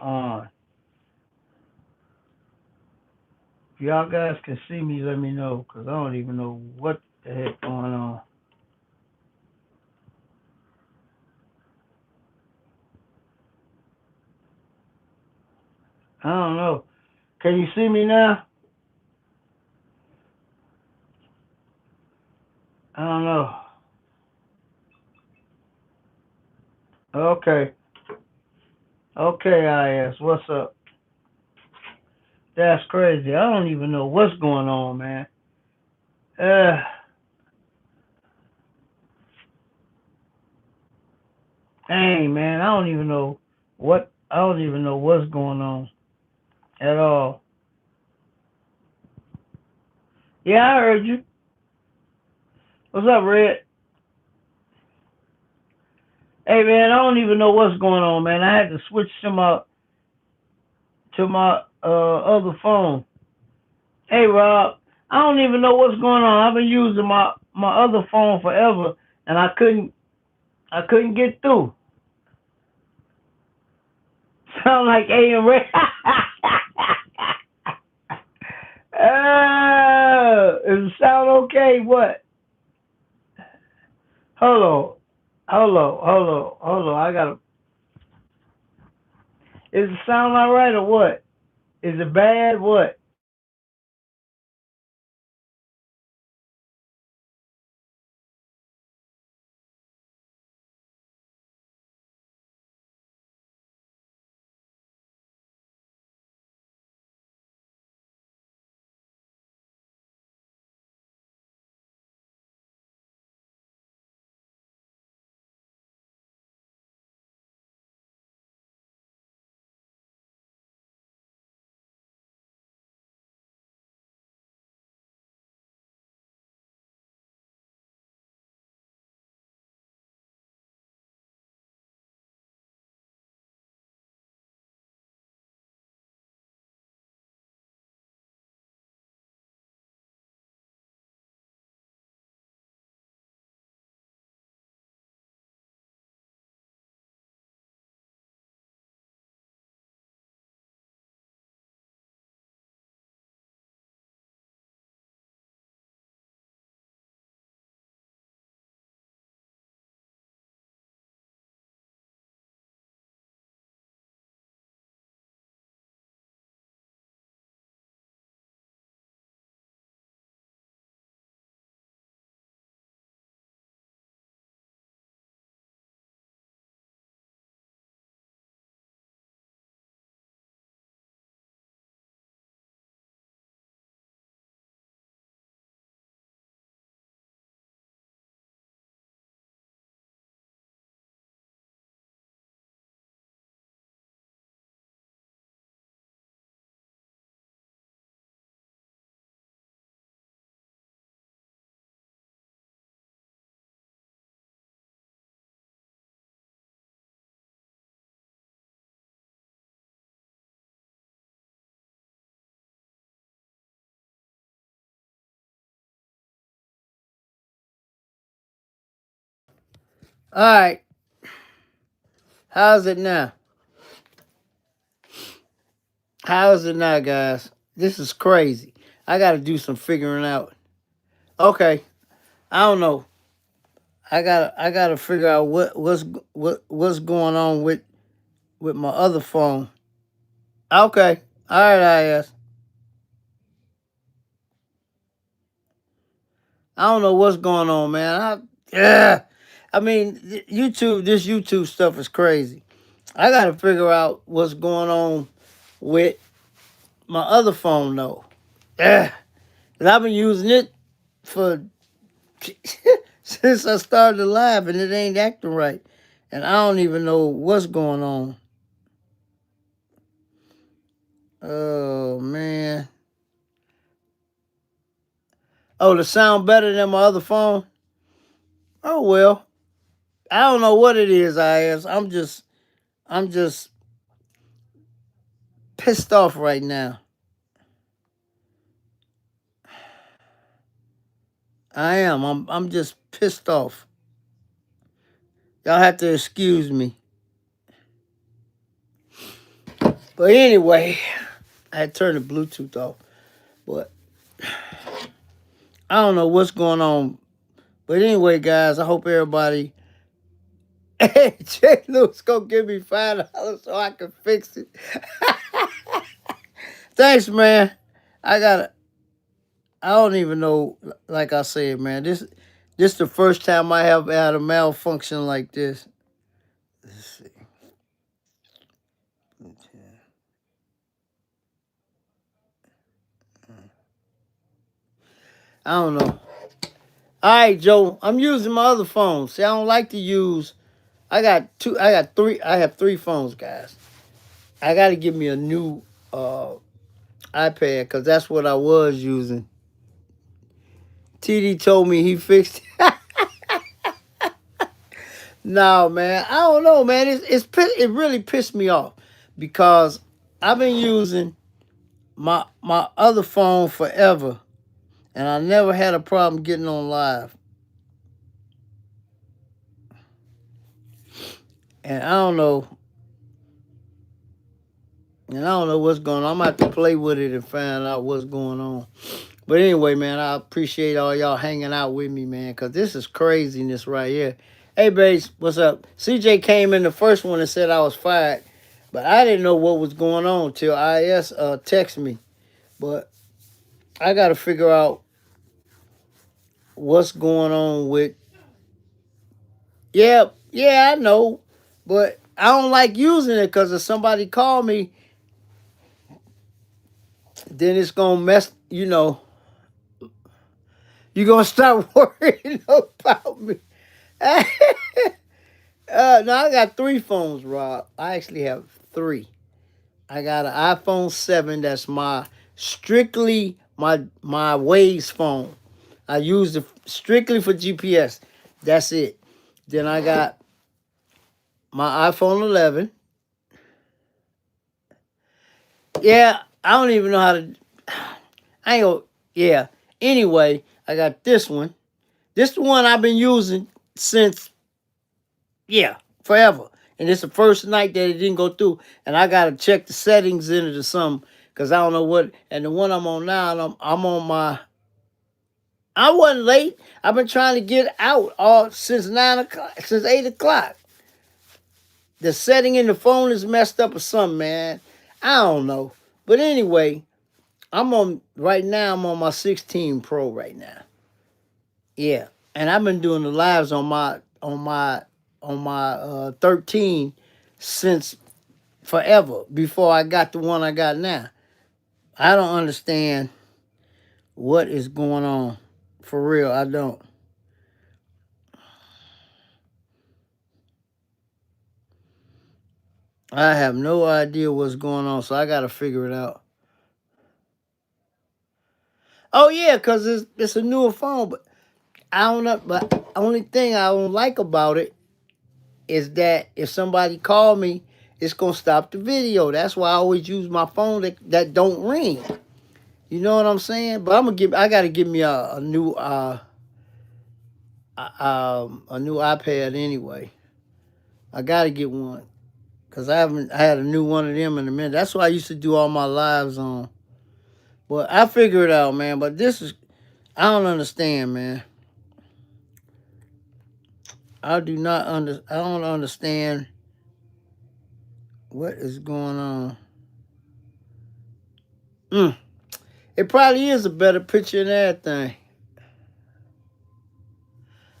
on. If y'all guys can see me, let me know, because I don't even know what the heck going on. I don't know. Can you see me now? I don't know. Okay. Okay, IS. What's up? That's crazy. I don't even know what's going on, man. Uh, dang, man. I don't even know what's going on at all. Yeah, I heard you. What's up, Red? Hey, man, I don't even know what's going on, man. I had to switch to my other phone. Hey, Rob, I don't even know what's going on. I've been using my other phone forever, and I couldn't get through. Sound like A and Ray. Does it sound okay? What? Hold on. Hold on. I gotta. Is it sound alright or what? Is it bad? What? All right. How's it now? How's it now, guys? This is crazy. I got to do some figuring out. Okay. I don't know. I gotta figure out what's going on with my other phone. Okay. All right, IS. I don't know what's going on, man. Yeah. I mean, this YouTube stuff is crazy. I got to figure out what's going on with my other phone, though. Yeah. 'Cause I've been using it for since I started the live, and it ain't acting right. And I don't even know what's going on. Oh, man. Oh, the sound better than my other phone? Oh, well. I don't know what it is, IS. I'm just pissed off right now. I am. I'm just pissed off. Y'all have to excuse me. But anyway, I had turned the Bluetooth off. But I don't know what's going on. But anyway, guys, I hope everybody. Hey, Jay Lewis gonna give me $5 so I can fix it. Thanks, man. I gotta. I don't even know. Like I said, man, this the first time I have had a malfunction like this. Let's see. I don't know. All right, Joe. I'm using my other phone. See, I don't like to use. I got two. I got three. I have three phones, guys. I got to give me a new iPad because that's what I was using. TD told me he fixed it. No, man. I don't know, man. It really pissed me off because I've been using my other phone forever, and I never had a problem getting on live. And I don't know. And I don't know what's going on. I'm going to have to play with it and find out what's going on. But anyway, man, I appreciate all y'all hanging out with me, man, because this is craziness right here. Hey, Bass, what's up? CJ came in the first one and said I was fired, but I didn't know what was going on till IS texted me. But I got to figure out what's going on with... Yeah, I know, but I don't like using it because if somebody call me, then it's going to mess, you're going to start worrying about me. No, I got three phones, Rob. I actually have three. I got an iPhone 7 that's strictly my Waze phone. I use it strictly for GPS. That's it. Then I got my iPhone 11. Yeah, I don't even know how to... I ain't gonna... Yeah. Anyway, I got this one. This is the one I've been using since... Yeah, forever. And it's the first night that it didn't go through. And I got to check the settings in it or something. Because I don't know what... And the one I'm on now, I'm on my... I wasn't late. I've been trying to get out all since 9 o'clock, since 8 o'clock. The setting in the phone is messed up or something, man. I don't know. But anyway, right now, I'm on my 16 Pro right now. Yeah. And I've been doing the lives on my 13 since forever, before I got the one I got now. I don't understand what is going on. For real, I don't. I have no idea what's going on, so I got to figure it out. Oh, yeah, because it's a newer phone, but I don't know. But the only thing I don't like about it is that if somebody call me, it's going to stop the video. That's why I always use my phone that don't ring. You know what I'm saying? But I got to give me a new iPad anyway. I got to get one. Because I had a new one of them in a minute. That's what I used to do all my lives on. But I figure it out, man. But I don't understand, man. I don't understand what is going on. It probably is a better picture than everything.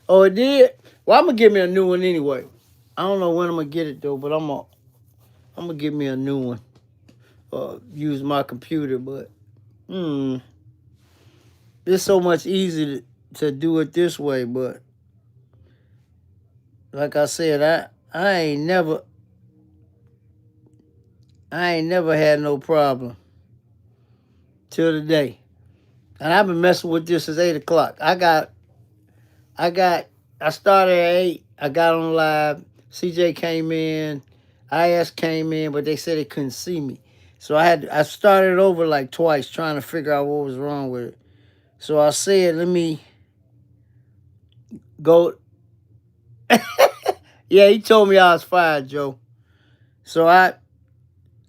Oh, it did? Well, I'm going to give me a new one anyway. I don't know when I'm going to get it, though, but I'm going to give me a new one. Use my computer, but it's so much easier to do it this way, but like I said, I ain't never had no problem till today. And I've been messing with this since 8 o'clock. I started at 8. I got on live. CJ came in. IS came in, but they said they couldn't see me. So I started over like twice trying to figure out what was wrong with it. So I said, let me go. Yeah, he told me I was fired, Joe. So I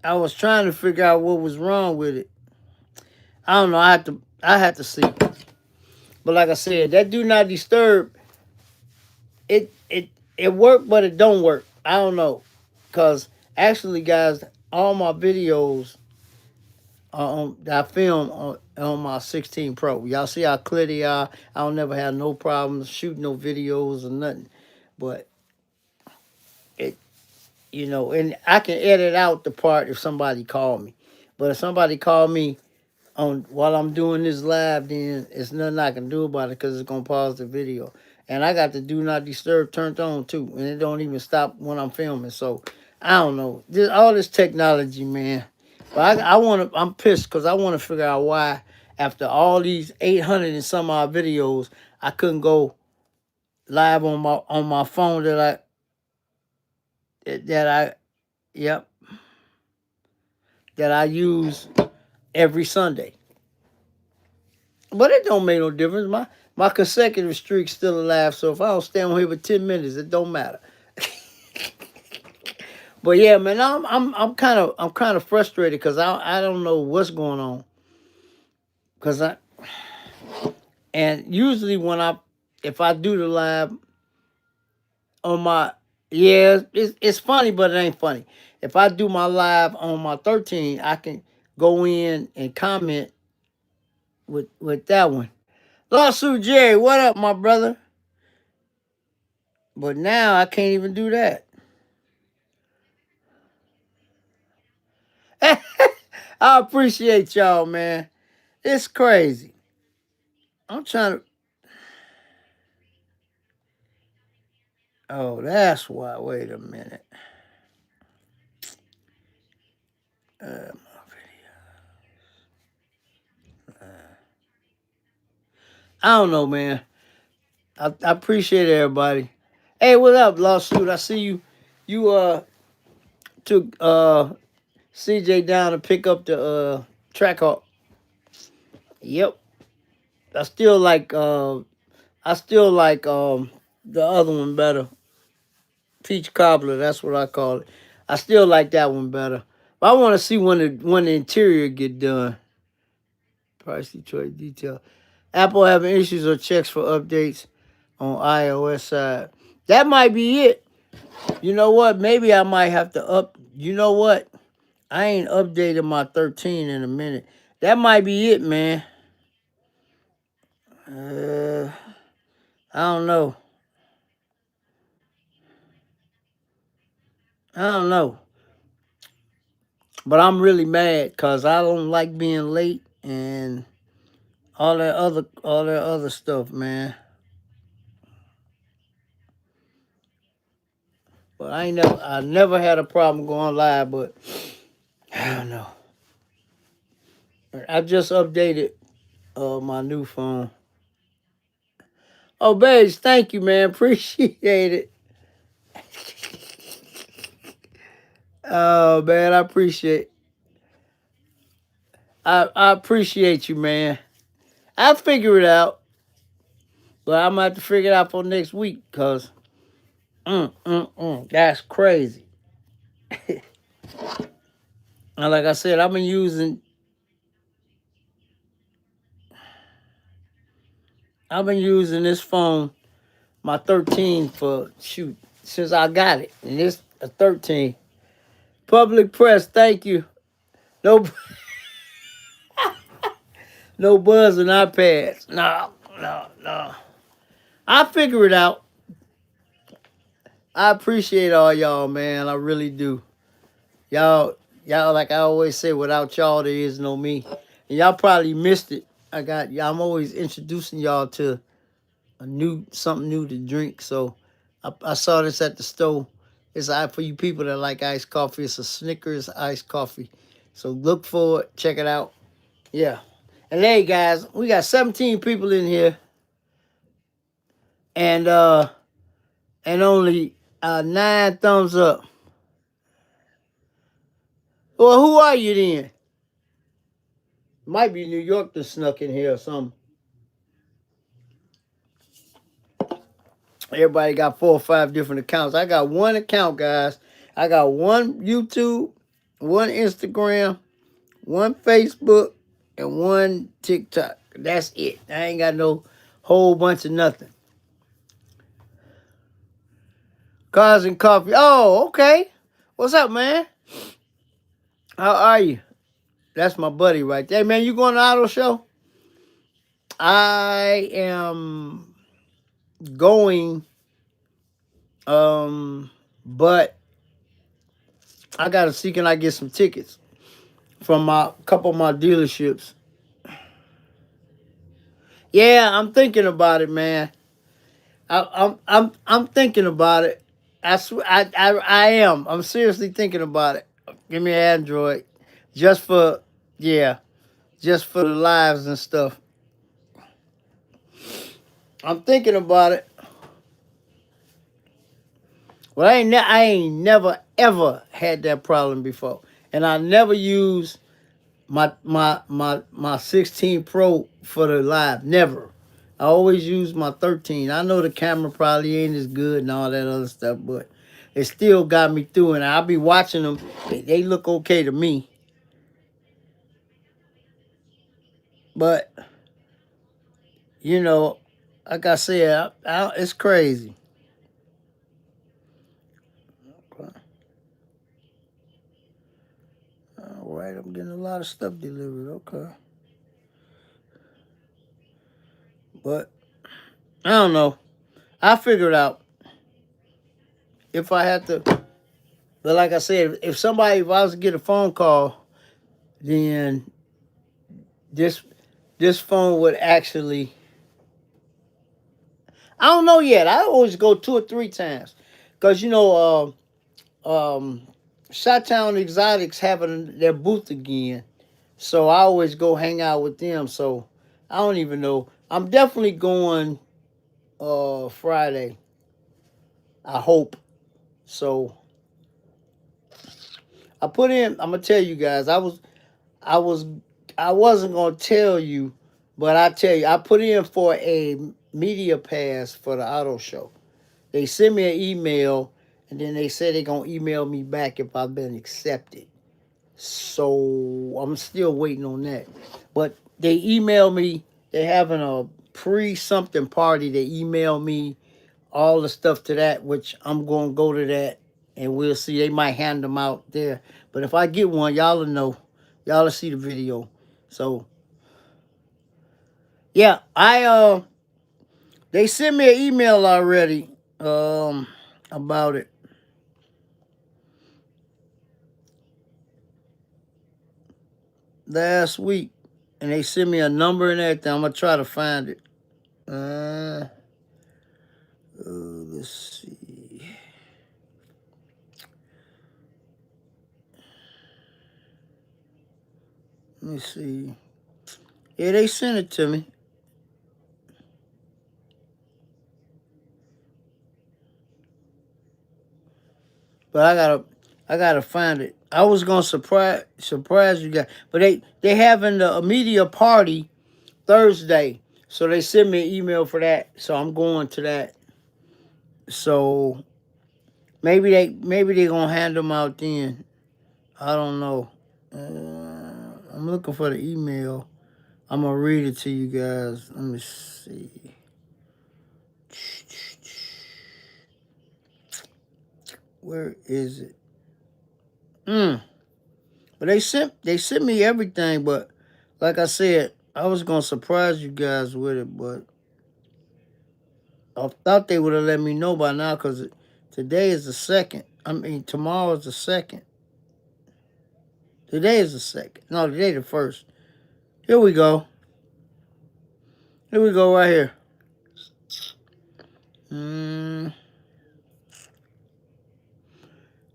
I was trying to figure out what was wrong with it. I don't know. I had to see. But like I said, that do not disturb. It worked, but it don't work. I don't know, cause actually, guys, all my videos that I film on my 16 Pro. Y'all see how clear they are. I don't never have no problems shooting no videos or nothing. But it, and I can edit out the part if somebody called me. But if somebody called me on while I'm doing this live, then it's nothing I can do about it because it's gonna pause the video. And I got the do not disturb turned on too, and it don't even stop when I'm filming. So I don't know. All this technology, man. But I'm pissed because I want to figure out why after all these 800 and some odd videos, I couldn't go live on my phone that I yep that I use every Sunday. But it don't make no difference. My consecutive streak's still alive. So if I don't stay on here for 10 minutes, it don't matter. But yeah, man, I'm kind of frustrated because I don't know what's going on. Cause and usually if I do the live on my it's funny, but it ain't funny. If I do my live on my 13, I can go in and comment with that one. Lawsuit Jerry, what up, my brother? But now I can't even do that. I appreciate y'all, man. It's crazy. I'm trying to. Oh, that's why. Wait a minute. My video. I don't know, man. I appreciate everybody. Hey, what up, Lawsuit? I see you. You took CJ down to pick up the track hawk. Yep. I still like the other one better. Peach cobbler, that's what I call it. I still like that one better. But I want to see when the interior get done. Price Detroit detail. Apple having issues or checks for updates on iOS side. That might be it. You know what? Maybe I might have to up. You know what? I ain't updated my 13 in a minute. That might be it, man. I don't know. I don't know. But I'm really mad because I don't like being late and all that other stuff, man. But I never had a problem going live, but I don't know. I just updated my new phone. Oh, babes, thank you, man. Appreciate it. Oh man, I appreciate you, man. I'll figure it out. But I'm gonna have to figure it out for next week, cause that's crazy. And like I said, I've been using this phone, my 13 for shoot since I got it, and it's a 13. Public press, thank you. No, no buzz and iPads. No, no, no. I'll figure it out. I appreciate all y'all, man. I really do. Y'all, like I always say, without y'all, there is no me. And y'all probably missed it. I'm always introducing y'all to something new to drink. So I saw this at the store. It's for you people that like iced coffee. It's a Snickers iced coffee. So look for it. Check it out. Yeah. And hey guys, we got 17 people in here. And only 9 thumbs up. Well, who are you then? Might be New York that snuck in here or something. Everybody got 4 or 5 different accounts. I got one account, guys. I got one YouTube one Instagram, one Facebook, and one TikTok. That's it. I ain't got no whole bunch of nothing. Cars and coffee. Oh, okay. What's up, man? How are you? That's my buddy right there. Man, you going to the auto show? I am going, but I gotta see can I get some tickets from my couple of my dealerships. Yeah, I'm thinking about it, man. I'm thinking about it. I am. I'm seriously thinking about it. Give me an Android, just for yeah, just for the lives and stuff. I'm thinking about it. Well, I ain't never ever had that problem before, and I never used my 16 Pro for the live. Never. I always use my 13. I know the camera probably ain't as good and all that other stuff, but it still got me through. And I'll be watching them. They look okay to me. But you know, like I said, it's crazy. Okay. All right, I'm getting a lot of stuff delivered. Okay, but I don't know. I figured out if I had to. But like I said, if I was to get a phone call, then this this phone would actually. I don't know yet. I always go 2 or 3 times, cause Shottown Exotics having their booth again, so I always go hang out with them. So I don't even know. I'm definitely going Friday. I hope so. I put in. I'm gonna tell you guys. I was I wasn't gonna tell you, but I tell you, I put in for a media pass for the auto show. They sent me an email, and then they said they're gonna email me back if I've been accepted. So I'm still waiting on that. But they emailed me. They're having a pre something party. They emailed me all the stuff to that, which I'm gonna go to that, and we'll see. They might hand them out there. But if I get one, y'all will know. Y'all will see the video. So yeah, they sent me an email already about it. Last week, and they sent me a number and everything. I'm gonna try to find it. Let's see. Let me see. Yeah, they sent it to me, but I gotta find it. I was gonna surprise you guys, but they having a media party Thursday, so they sent me an email for that. So I'm going to that. So maybe they gonna hand them out then. I don't know. I'm looking for the email. I'm gonna read it to you guys. Let me see. Where is it? But they sent me everything, but like I said, I was gonna surprise you guys with it, but I thought they would have let me know by now because today is the second. I mean, tomorrow is the second. Today is the second. No, today the first. Here we go. Here we go right here. Mm,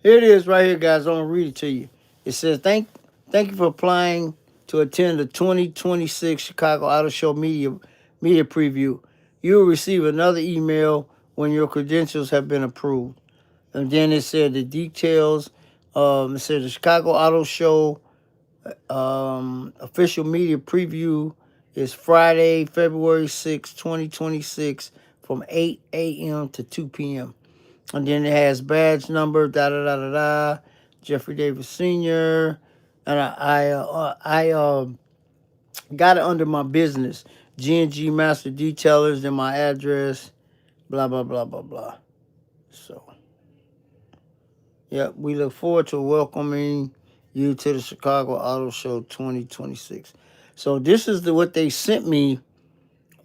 Here it is right here, guys. I'm gonna read it to you. It says, "Thank you for applying to attend the 2026 Chicago Auto Show media preview. You will receive another email when your credentials have been approved." And then it said the details. It said the Chicago Auto Show official media preview is Friday, February 6, 2026, from 8 a.m. to 2 p.m. And then it has badge number, da da da da da. Jeffrey Davis Sr. And I got it under my business, G&G Master Detailers, and my address, blah, blah, blah, blah, blah. So, yeah, we look forward to welcoming you to the Chicago Auto Show 2026. So this is what they sent me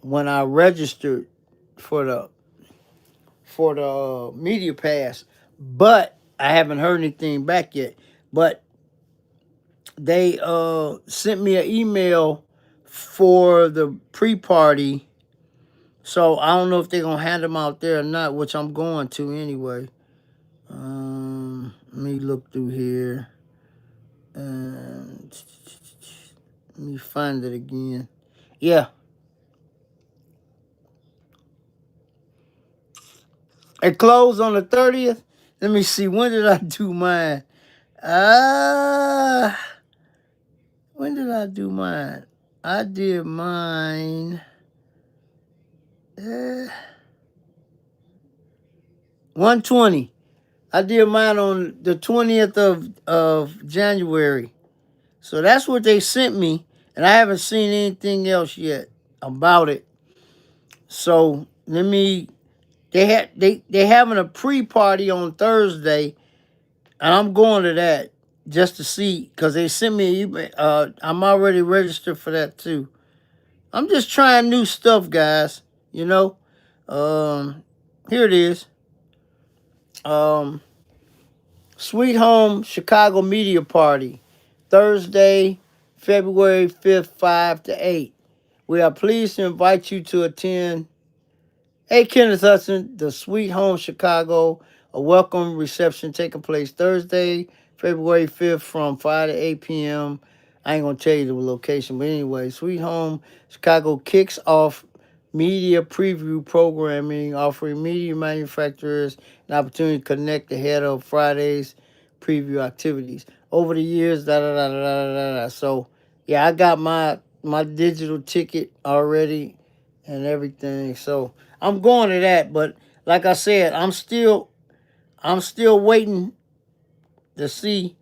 when I registered for the media pass, but I haven't heard anything back yet. But they sent me an email for the pre-party, so I don't know if they're gonna hand them out there or not, which I'm going to anyway. Let me look through here and let me find it again. Yeah, it closed on the 30th. Let me see. When did I do mine? Uh, when did I do mine? I did mine. 120. I did mine on the 20th of January. So that's what they sent me. And I haven't seen anything else yet about it. So let me they having a pre-party on Thursday, and I'm going to that just to see, because they sent me an email. I'm already registered for that too. I'm just trying new stuff, guys. You know. Here it is. Sweet Home Chicago Media Party, Thursday, February 5th, 5 to 8. We are pleased to invite you to attend. Hey, Kenneth Hudson, the Sweet Home Chicago, a welcome reception taking place Thursday, February 5th from 5 to 8 p.m. I ain't going to tell you the location, but anyway, Sweet Home Chicago kicks off media preview programming, offering media manufacturers an opportunity to connect ahead of Friday's preview activities. Over the years, da da da da da da da. So, yeah, I got my digital ticket already and everything. So I'm going to that, but like I said, I'm still waiting to see.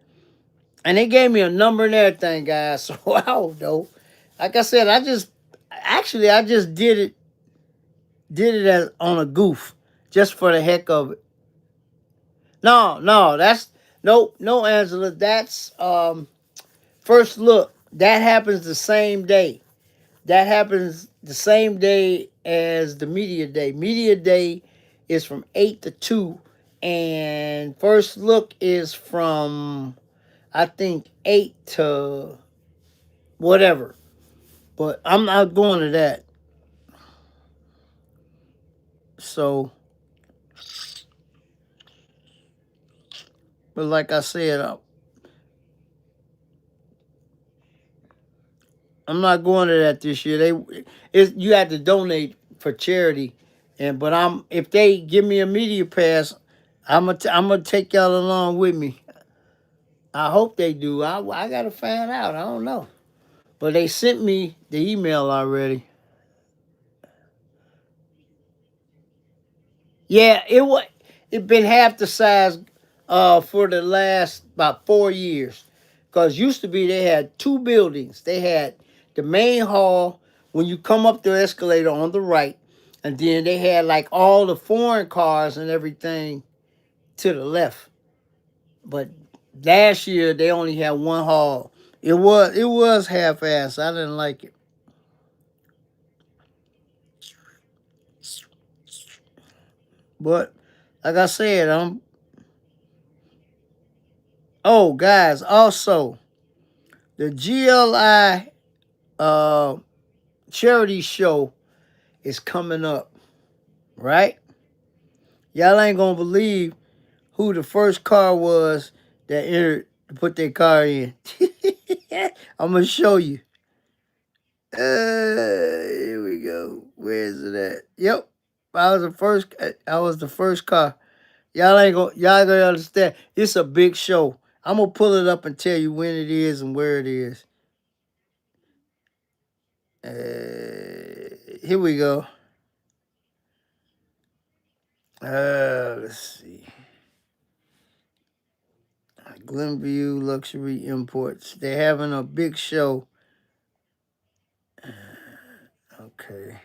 And they gave me a number and everything, guys. So I don't know. Like I said, I just did it as on a goof, just for the heck of it. No, that's no, Angela. That's first look. That happens the same day. That happens the same day as the media day. Media day is from 8 to 2, and first look is from, I think, 8 to whatever. But I'm not going to that. So, but like I said, I'm not going to that this year. You have to donate for charity, and but if they give me a media pass, I'm gonna take y'all along with me. I hope they do. I gotta find out. I don't know, but they sent me the email already. Yeah, it been half the size for the last about 4 years. Cause used to be they had two buildings. They had the main hall when you come up the escalator on the right, and then they had like all the foreign cars and everything to the left. But last year they only had one hall. It was half assed. I didn't like it. But like I said, oh guys, also the GLI uh charity show is coming up, right? Y'all ain't gonna believe who the first car was that entered to put their car in. I'm gonna show you. Here we go. Where is it at? Yep. I was the first car. Y'all gonna understand. It's a big show. I'm gonna pull it up and tell you when it is and where it is. Here we go. Let's see. Glenview Luxury Imports. They're having a big show. Okay.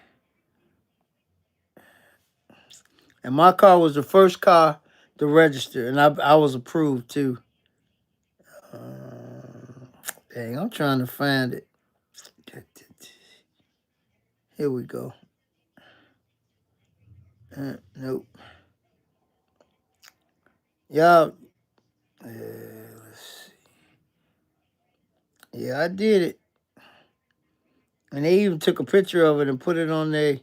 And my car was the first car to register, and I was approved too. Dang, I'm trying to find it. Here we go. Nope. Y'all, let's see. Yeah, I did it. And they even took a picture of it and put it on their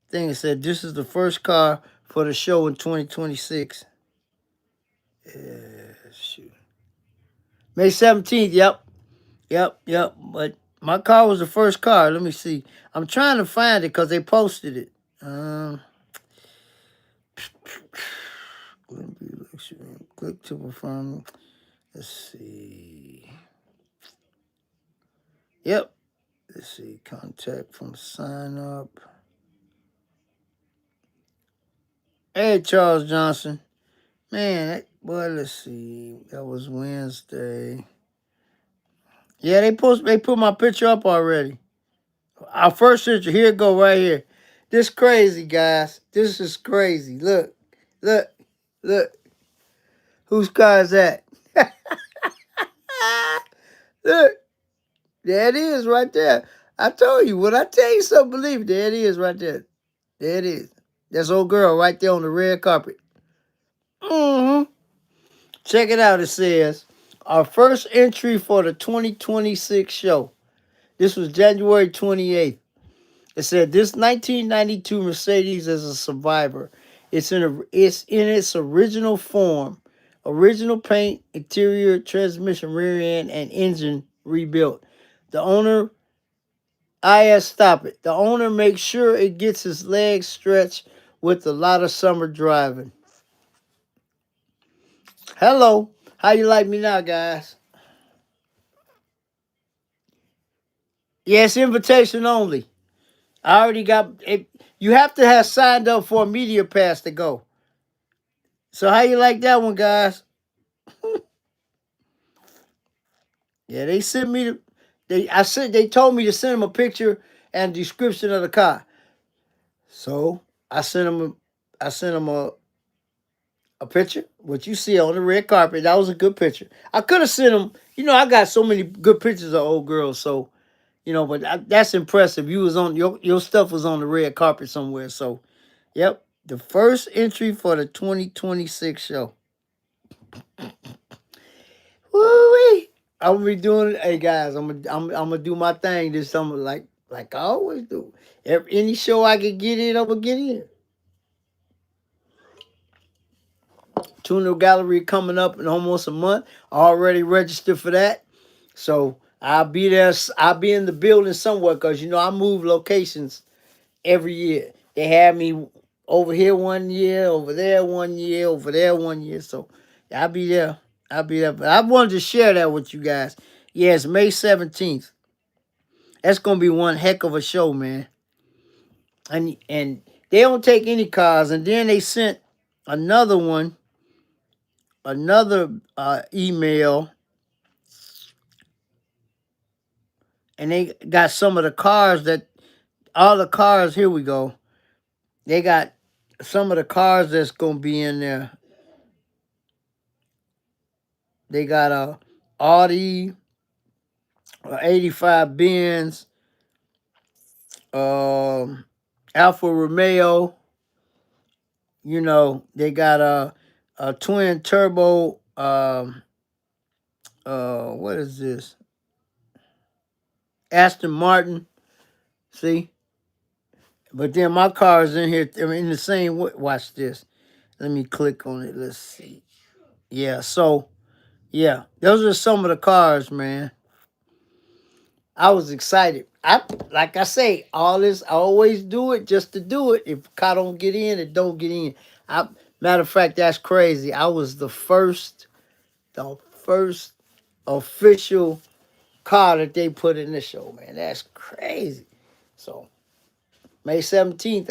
thing and said, this is the first car for the show in 2026. Shoot. May 17th, yep. But my car was the first car. Let me see. I'm trying to find it because they posted it. Click to confirm. Let's see. Yep. Let's see. Contact from sign up. Hey, Charles Johnson. Man, let's see. That was Wednesday. Yeah, they put my picture up already. Our first picture, here it go right here. This crazy, guys. This is crazy. Look. Whose car is that? Look. There it is right there. I told you, when I tell you something, believe it. There it is right there. There it is. That's old girl right there on the red carpet. Check it out. It says, our first entry for the 2026 show. This was January 28th. It said, this 1992 Mercedes is a survivor. It's in its original form. Original paint, interior, transmission, rear end, and engine rebuilt. The owner, stop it. The owner makes sure it gets his legs stretched with a lot of summer driving. Hello. How you like me now, guys? Yes, invitation only. I already got it. You have to have signed up for a media pass to go. So how you like that one, guys? Yeah, they sent me they told me to send them a picture and description of the car. So I sent them a picture, what you see on the red carpet. That was a good picture. I could have sent them, I got so many good pictures of old girls, so but that's impressive. You was on your stuff was on the red carpet somewhere. So, yep, the first entry for the 2026 show. Woo-wee. I'm gonna be doing it. Hey guys, I'm gonna do my thing this summer, like I always do. Any show I can get in, I'm gonna get in. Tuner Gallery coming up in almost a month. Already registered for that, so I'll be there. I'll be in the building somewhere because I move locations every year. They have me over here 1 year, over there 1 year, over there 1 year. So I'll be there. But I wanted to share that with you guys. Yeah, it's May 17th. That's gonna be one heck of a show, man. And they don't take any cars. And then they sent another one, another email, and they got some of the cars all the cars. Here we go. They got some of the cars that's gonna be in there. They got a Audi, 85 Benz, Alfa Romeo. They got a twin turbo. What is this? Aston Martin. See, but then my car is in here. In the same way. Watch this. Let me click on it. Let's see. Yeah. So, yeah, those are some of the cars, man. I was excited. Like I say, all this I always do it just to do it. If car don't get in, it don't get in. Matter of fact, that's crazy. I was the first official car that they put in the show, man. That's crazy. So May 17th,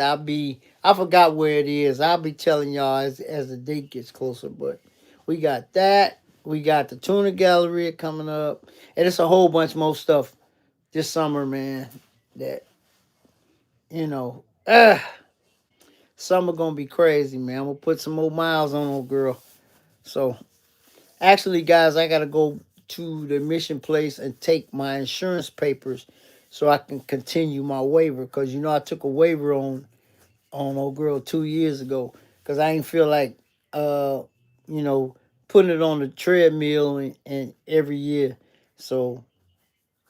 I forgot where it is. I'll be telling y'all as the date gets closer, but we got that. We got the Tuna Gallery coming up, and it's a whole bunch more stuff this summer, man. That you know, summer gonna be crazy, man. I'm gonna put some more miles on old girl. So actually, guys, I gotta go to the mission place and take my insurance papers so I can continue my waiver. Cause I took a waiver on old girl 2 years ago. Cause I ain't feel like you know putting it on the treadmill and every year. So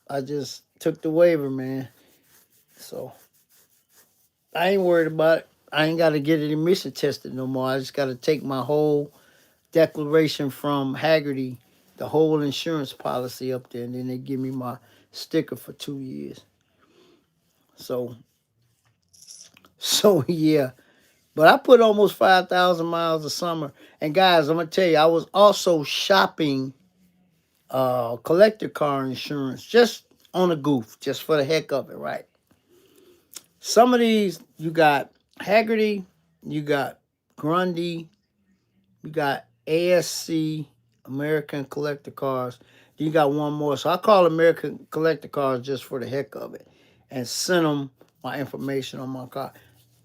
I just took the waiver, man. So I ain't worried about it. I ain't got to get it emission tested no more. I just got to take my whole declaration from Haggerty, the whole insurance policy up there, and then they give me my sticker for 2 years. So, so yeah. But I put almost 5,000 miles a summer. And guys, I'm gonna tell you, I was also shopping collector car insurance just on a goof, just for the heck of it, right? Some of these you got Haggerty, you got Grundy, you got ASC, American Collector Cars. You got one more. So I call American Collector Cars just for the heck of it and send them my information on my car.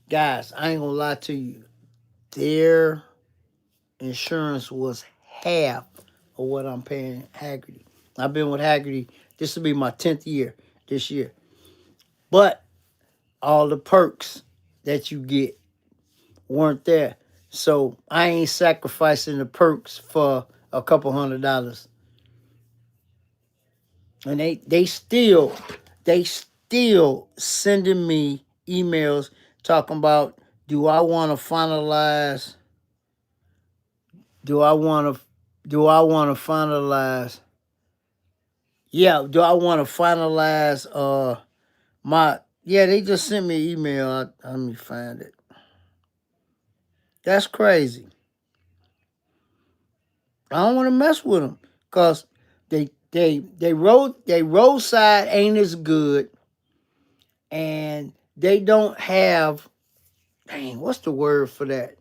Guys, I ain't gonna lie to you. Their insurance was half of what I'm paying Haggerty. I've been with Haggerty. This will be my 10th year this year. But all the perks that you get weren't there. So I ain't sacrificing the perks for a couple $100. And they still sending me emails talking about do I want to finalize do I want to do I want to finalize yeah, do I want to finalize my yeah, they just sent me an email. Let me find it. That's crazy. I don't want to mess with them because they roadside ain't as good, and they don't have dang, what's the word for that?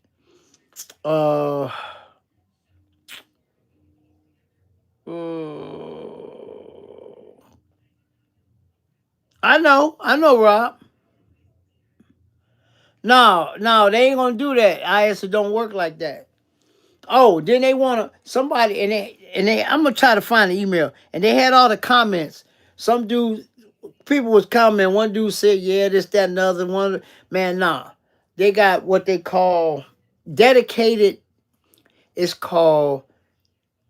Uh, I know, Rob. No, they ain't gonna do that. IS don't work like that. Oh, then they wanna somebody and they I'm gonna try to find the email and they had all the comments. Some dude people was commenting. One dude said, "Yeah, this, that, and the other." One man, nah, they got what they call dedicated. It's called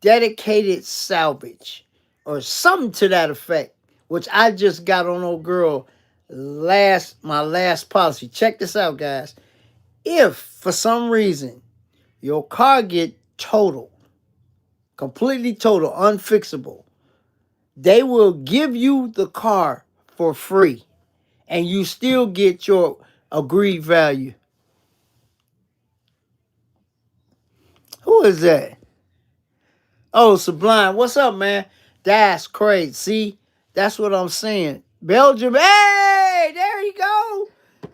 dedicated salvage or something to that effect, which I just got on old girl my last policy. Check this out, guys. If for some reason your car get totaled, completely total, unfixable, they will give you the car for free and you still get your agreed value. Who is that? Oh, Sublime. What's up, man? That's crazy. See, that's what I'm saying. Belgium. Hey, there you go.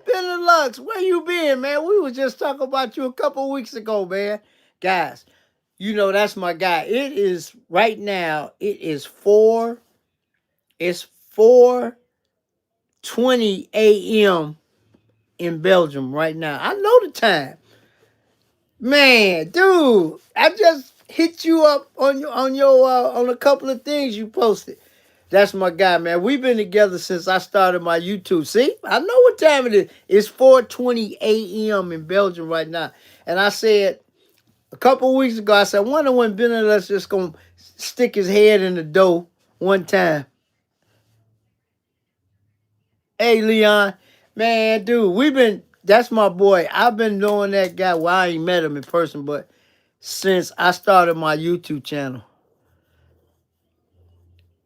Benelux, where you been, man? We was just talking about you a couple weeks ago, man. Guys, that's my guy. It is right now. It's 4:20 a.m. in Belgium right now. I know the time. Man, dude, I just hit you up on a couple of things you posted. That's my guy, man. We've been together since I started my YouTube. See, I know what time it is. It's 4:20 a.m. in Belgium right now. And I said a couple of weeks ago, I said, I wonder when Benelux just gonna stick his head in the door one time. Hey, Leon, man, dude, that's my boy. I've been knowing that guy. Well, I ain't met him in person, but since I started my YouTube channel.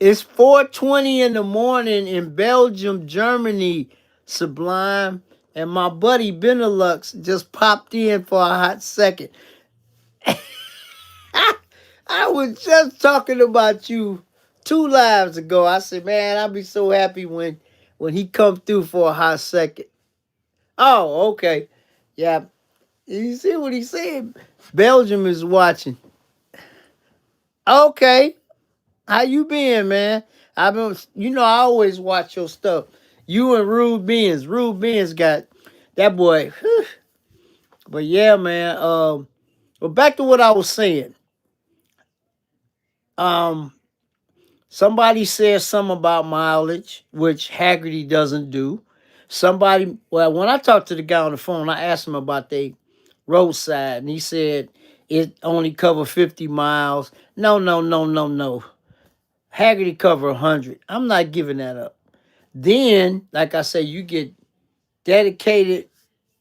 It's 4:20 in the morning in Belgium, Germany, Sublime. And my buddy Benelux just popped in for a hot second. I was just talking about you 2 lives ago. I said, man, I'll be so happy when he come through for a hot second. Oh, okay. Yeah. You see what he said? Belgium is watching. Okay. How you been, man? I've been, I always watch your stuff. You and Rude Beans. Rude Beans got that boy. Whew. But yeah, man. But back to what I was saying. Um, Somebody said something about mileage, which Haggerty doesn't do. Well, when I talked to the guy on the phone, I asked him about the roadside, and he said it only cover 50 miles. No, no, no, no, no. Haggerty cover 100. I'm not giving that up. Then, like I say, dedicated,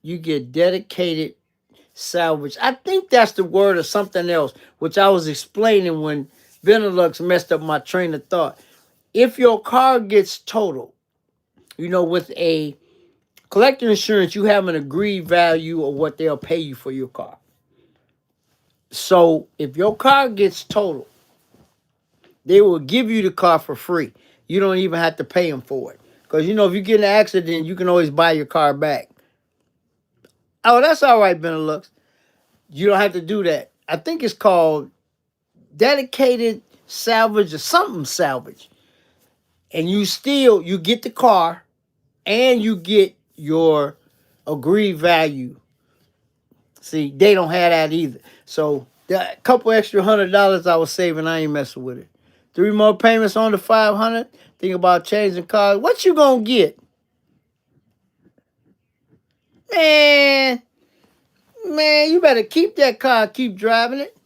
you get dedicated salvage. I think that's the word or something else, which I was explaining when Benelux messed up my train of thought. If your car gets totaled, with a collector insurance, you have an agreed value of what they'll pay you for your car. So if your car gets totaled, they will give you the car for free. You don't even have to pay them for it. Because, if you get in an accident, you can always buy your car back. Oh, that's all right, Benelux. You don't have to do that. I think it's called dedicated salvage or something salvage. And you get the car and you get your agreed value. See, they don't have that either. So that couple extra $100 I was saving, I ain't messing with it. 3 more payments on the 500. Think about changing cars. What you gonna get? Man, man, you better keep that car, keep driving it.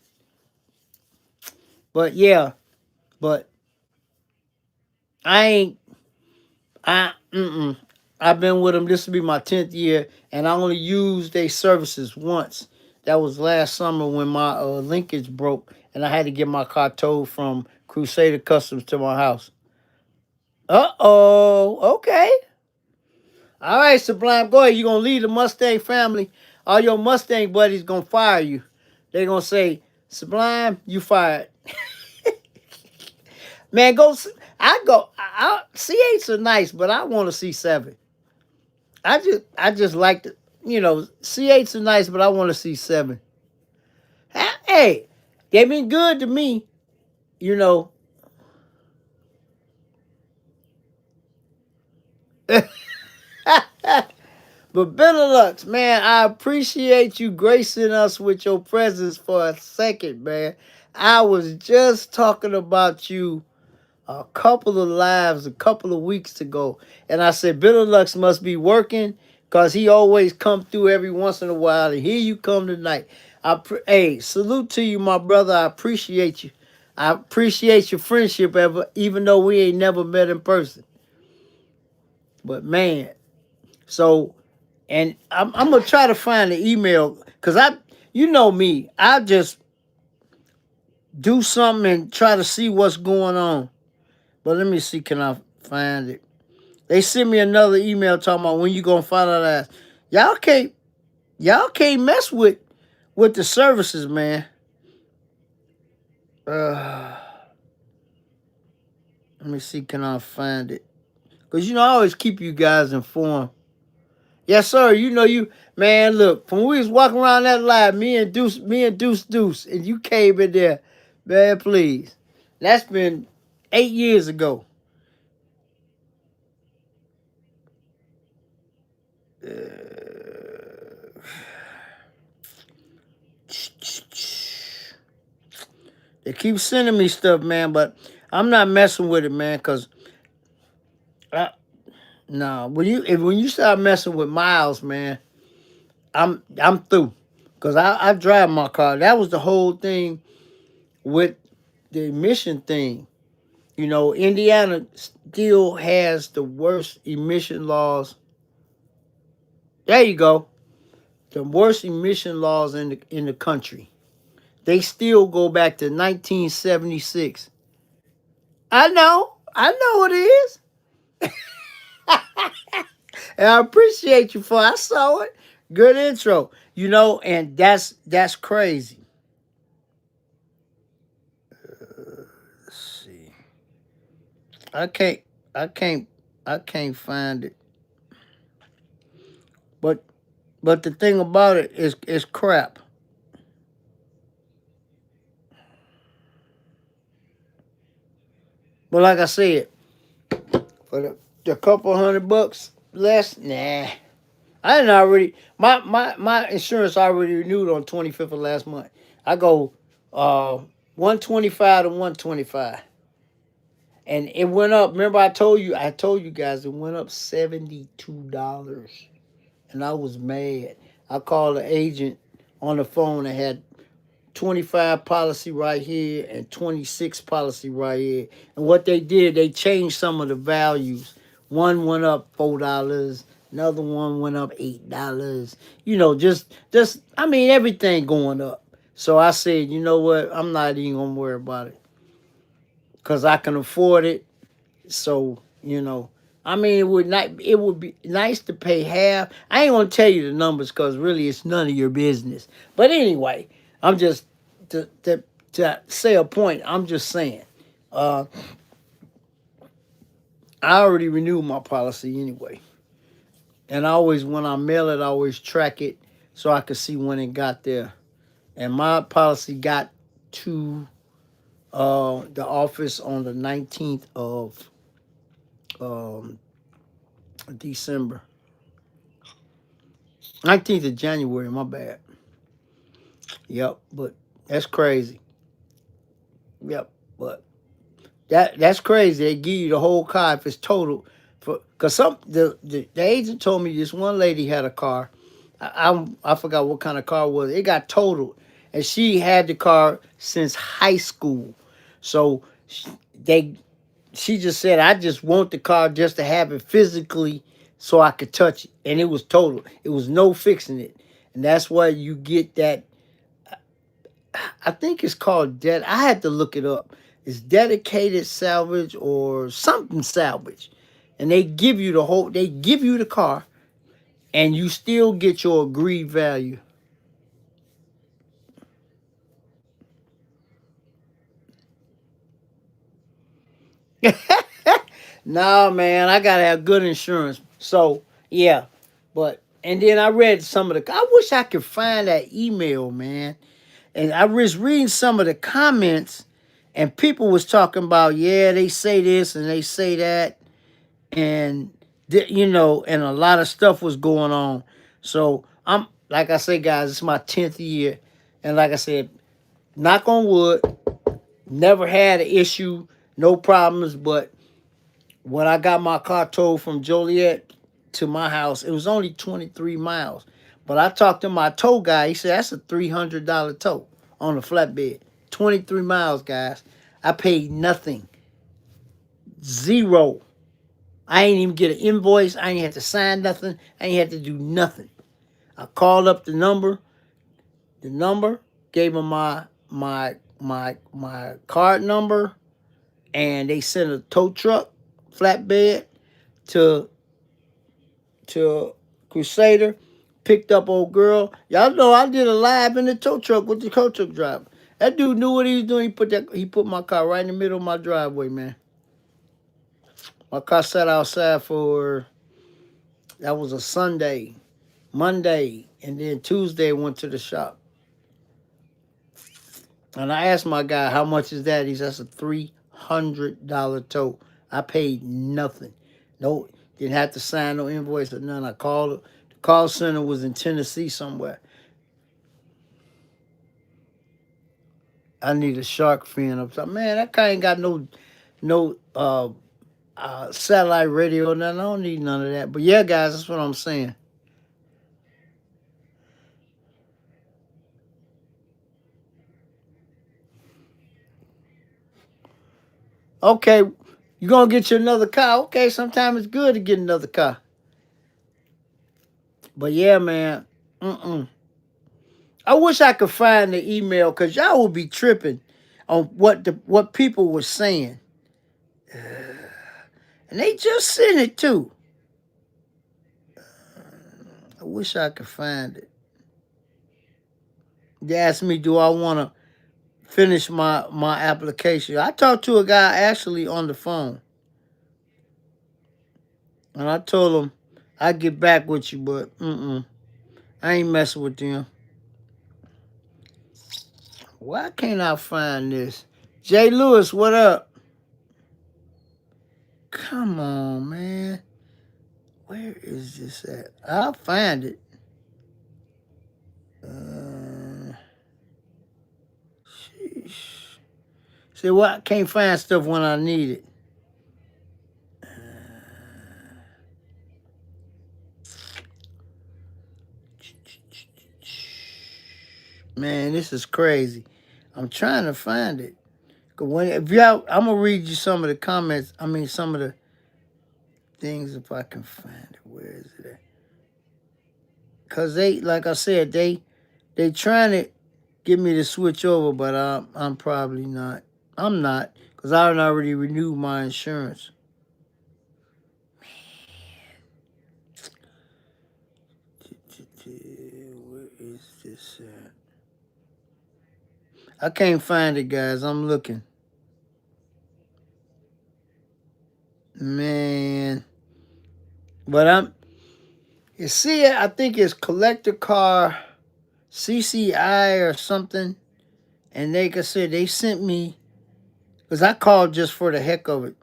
But yeah, but I ain't I mm-mm. I've been with them. This will be my 10th year, and I only used their services once. That was last summer when my linkage broke, and I had to get my car towed from Crusader Customs to my house. Okay. All right, Sublime. Go ahead. You gonna leave the Mustang family? All your Mustang buddies gonna fire you. They gonna say, Sublime, you fired. Man, go. C8s are nice, but I want to see 7. I just like the, C8s are nice, but I want to see 7. Hey, they've been good to me, you know. But Benelux, man, I appreciate you gracing us with your presence for a second, man. I was just talking about you a couple of lives a couple of weeks ago, and I said Benelux must be working because he always come through every once in a while, and here you come tonight. Hey, salute to you, my brother. I appreciate you. I appreciate your friendship, even though we ain't never met in person. But man, so. And I'm gonna try to find the email because you know me, I just do something and try to see what's going on. But let me see, can I find it? They sent me another email talking about when you gonna find out that y'all can't mess with the services, man. Let me see, can I find it? Because I always keep you guys informed. Yes, sir. Man, look, when we was walking around that live, Deuce, and you came in there, man, please. That's been 8 years ago. They keep sending me stuff, man, but I'm not messing with it, man, because no, when you start messing with miles, man, I'm through. Cause I drive my car. That was the whole thing with the emission thing. Indiana still has the worst emission laws. There you go. The worst emission laws in the country. They still go back to 1976. I know it is. And I appreciate you for I saw it. Good intro. And that's crazy. Let's see. I can't I can't I can't find it. But the thing about it is crap. But like I said, for the couple $100 less, nah. I didn't already my insurance already renewed on 25th of last month. I go 125 to 125. And it went up. Remember I told you guys it went up $72. And I was mad. I called the agent on the phone and had 25 policy right here and 26 policy right here. And what they did, they changed some of the values. One went up $4, another one went up $8. You know, just I mean everything going up. So I said, you know what? I'm not even gonna worry about it. Cause I can afford it. So, you know. I mean it would be nice to pay half. I ain't gonna tell you the numbers because really it's none of your business. But anyway, I'm just to say a point, I'm just saying. Uh, I already renewed my policy anyway. And I always, when I mail it, I always track it so I could see when it got there. And my policy got to the office on the 19th of um, December. 19th of January, my bad. Yep, but that's crazy. Yep, but that's crazy. They give you the whole car if it's total. Cause the agent told me this one lady had a car. I forgot what kind of car it was. It got totaled, and she had the car since high school. So they she just said, I just want the car just to have it physically so I could touch it, and it was total. It was no fixing it, and that's why you get that. I think it's called dead. I had to look it up. It's dedicated salvage or something salvage. And they give you they give you the car and you still get your agreed value. Nah, man, I gotta have good insurance. So yeah. But and then I read some of the I wish I could find that email, man. And I was reading some of the comments and people was talking about, yeah, they say this and they say that and you know, and a lot of stuff was going on. So I'm like I say, guys, it's my 10th year, and like I said, knock on wood, never had an issue, no problems. But when I got my car towed from Joliet to my house, it was only 23 miles. But I talked to my tow guy. He said that's a $300 tow on the flatbed. 23 miles, guys. I paid nothing, zero. I ain't even get an invoice. I ain't had to sign nothing. I ain't had to do nothing. I called up the number, gave them my card number, and they sent a tow truck, flatbed, to to Crusader, picked up old girl. Y'all know I did a live in the tow truck with the tow truck driver. That dude knew what he was doing. He put my car right in the middle of my driveway, man. My car sat outside for that was a Sunday. Monday, and then Tuesday went to the shop. And I asked my guy, how much is that? He says, that's a $300 tow. I paid nothing. No, didn't have to sign no invoice or none. I called the call center was in Tennessee somewhere. I need a shark fin up top. Man, that guy ain't got no satellite radio or nothing. I don't need none of that. But yeah, guys, that's what I'm saying. Okay, you gonna get you another car. Okay, sometimes it's good to get another car. But yeah, man. I wish I could find the email because y'all would be tripping on what people were saying. And they just sent it too. I wish I could find it. They asked me, do I want to finish my application? I talked to a guy actually on the phone. And I told him I'd get back with you, but I ain't messing with them. Why can't I find this? Jay Lewis, what up? Come on, man. Where is this at? I'll find it. Sheesh. See what? I can't find stuff when I need it. Man, this is crazy. I'm trying to find it. 'Cause when if y'all, I'm gonna read you some of the comments. I mean, some of the things if I can find it. Where is it at? Cause they, like I said, they trying to get me to switch over, but I'm probably not. I'm not, cause I already renewed my insurance. Where is this at? I can't find it, guys. I'm looking. Man. But you see it, I think it's collector car CCI or something. And they could say they sent me, because I called just for the heck of it.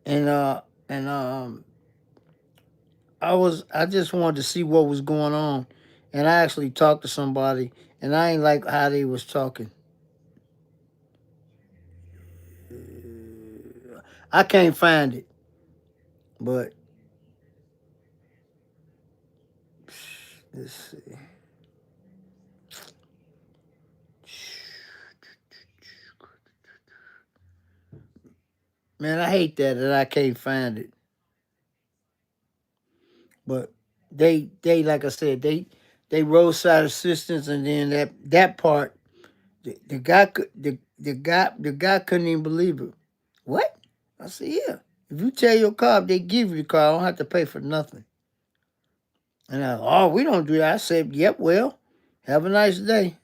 And I just wanted to see what was going on. And I actually talked to somebody and I ain't like how they was talking. I can't find it. But let's see. Man, I hate that I can't find it. But they like I said, they roadside assistance, and then that part, the guy the guy couldn't even believe it. What? I said, yeah. If you tell your car, they give you the car, I don't have to pay for nothing. And oh, we don't do that. I said, yep, well, have a nice day.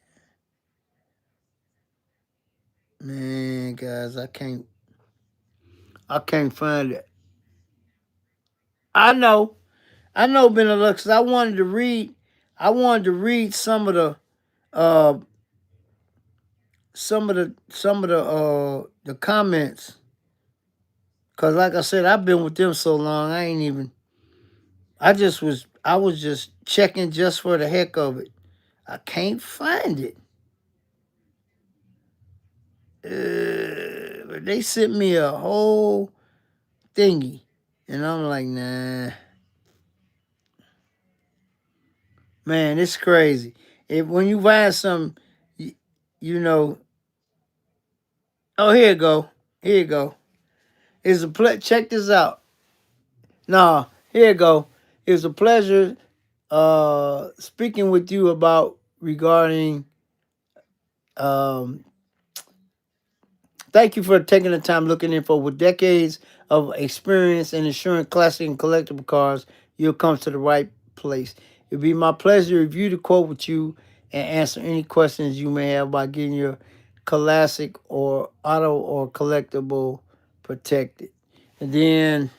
Man, guys, I can't find it. I know. I know, Benelux, 'cause I wanted to read uh some of the comments. Cause like I said, I've been with them so long, I ain't even I was just checking just for the heck of it. I can't find it. But they sent me a whole thingy. And I'm like, nah. Man, it's crazy. If when you find something, you, you know, oh, here you go. Here you go. Check this out. Nah, here you go. It's a pleasure speaking with you about regarding um thank you for taking the time looking info. With decades of experience in insuring classic and collectible cars, you'll come to the right place. It'll be my pleasure to review the quote with you and answer any questions you may have by getting your classic or auto or collectible protected. And then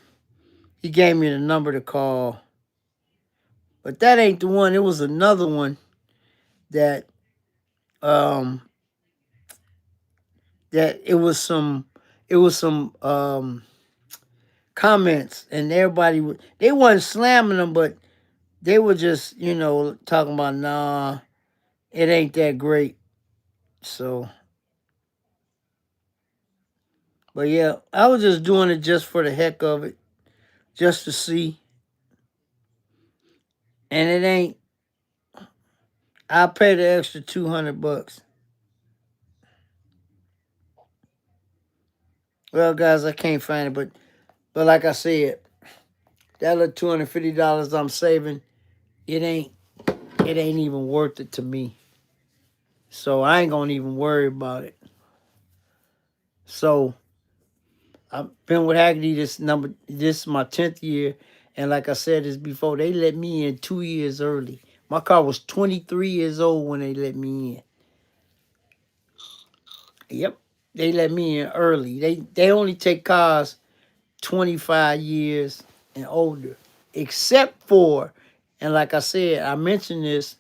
he gave me the number to call. But that ain't the one. It was another one that um that it was some comments, and they wasn't slamming them, but they were just talking about, nah, it ain't that great. So, but yeah, I was just doing it just for the heck of it, just to see. And it ain't. I pay the extra $200. Well, guys, I can't find it, but like I said, that little $250 I'm saving, it ain't it ain't even worth it to me. So I ain't gonna even worry about it. So I've been with Haggerty this is my 10th year, and like I said this before, they let me in 2 years early. My car was 23 years old when they let me in. Yep. They let me in early. They only take cars 25 years and older. Except for, and like I said, I mentioned this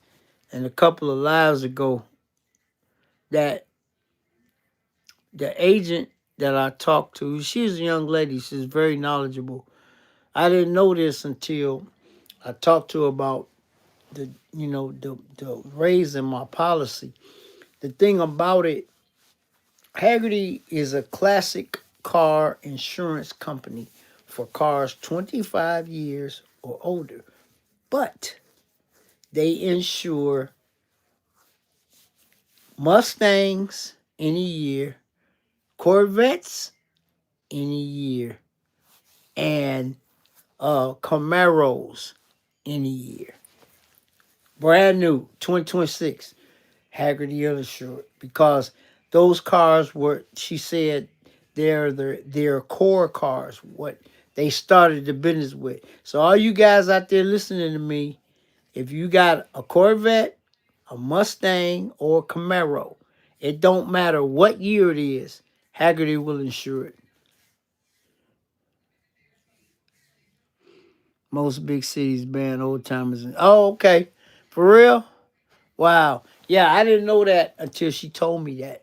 in a couple of lives ago, that the agent that I talked to. She's a young lady. She's very knowledgeable. I didn't know this until I talked to her about the raising my policy. The thing about it, Haggerty is a classic car insurance company for cars 25 years or older, but they insure Mustangs in a year, Corvettes in a year, and Camaros in a year. Brand new, 2026, Haggerty Uninsured, because those cars were, she said, they're core cars, what they started the business with. So all you guys out there listening to me, if you got a Corvette, a Mustang, or a Camaro, it don't matter what year it is, Haggerty will insure it. Most big cities ban old timers. Oh, okay. For real? Wow. Yeah, I didn't know that until she told me that.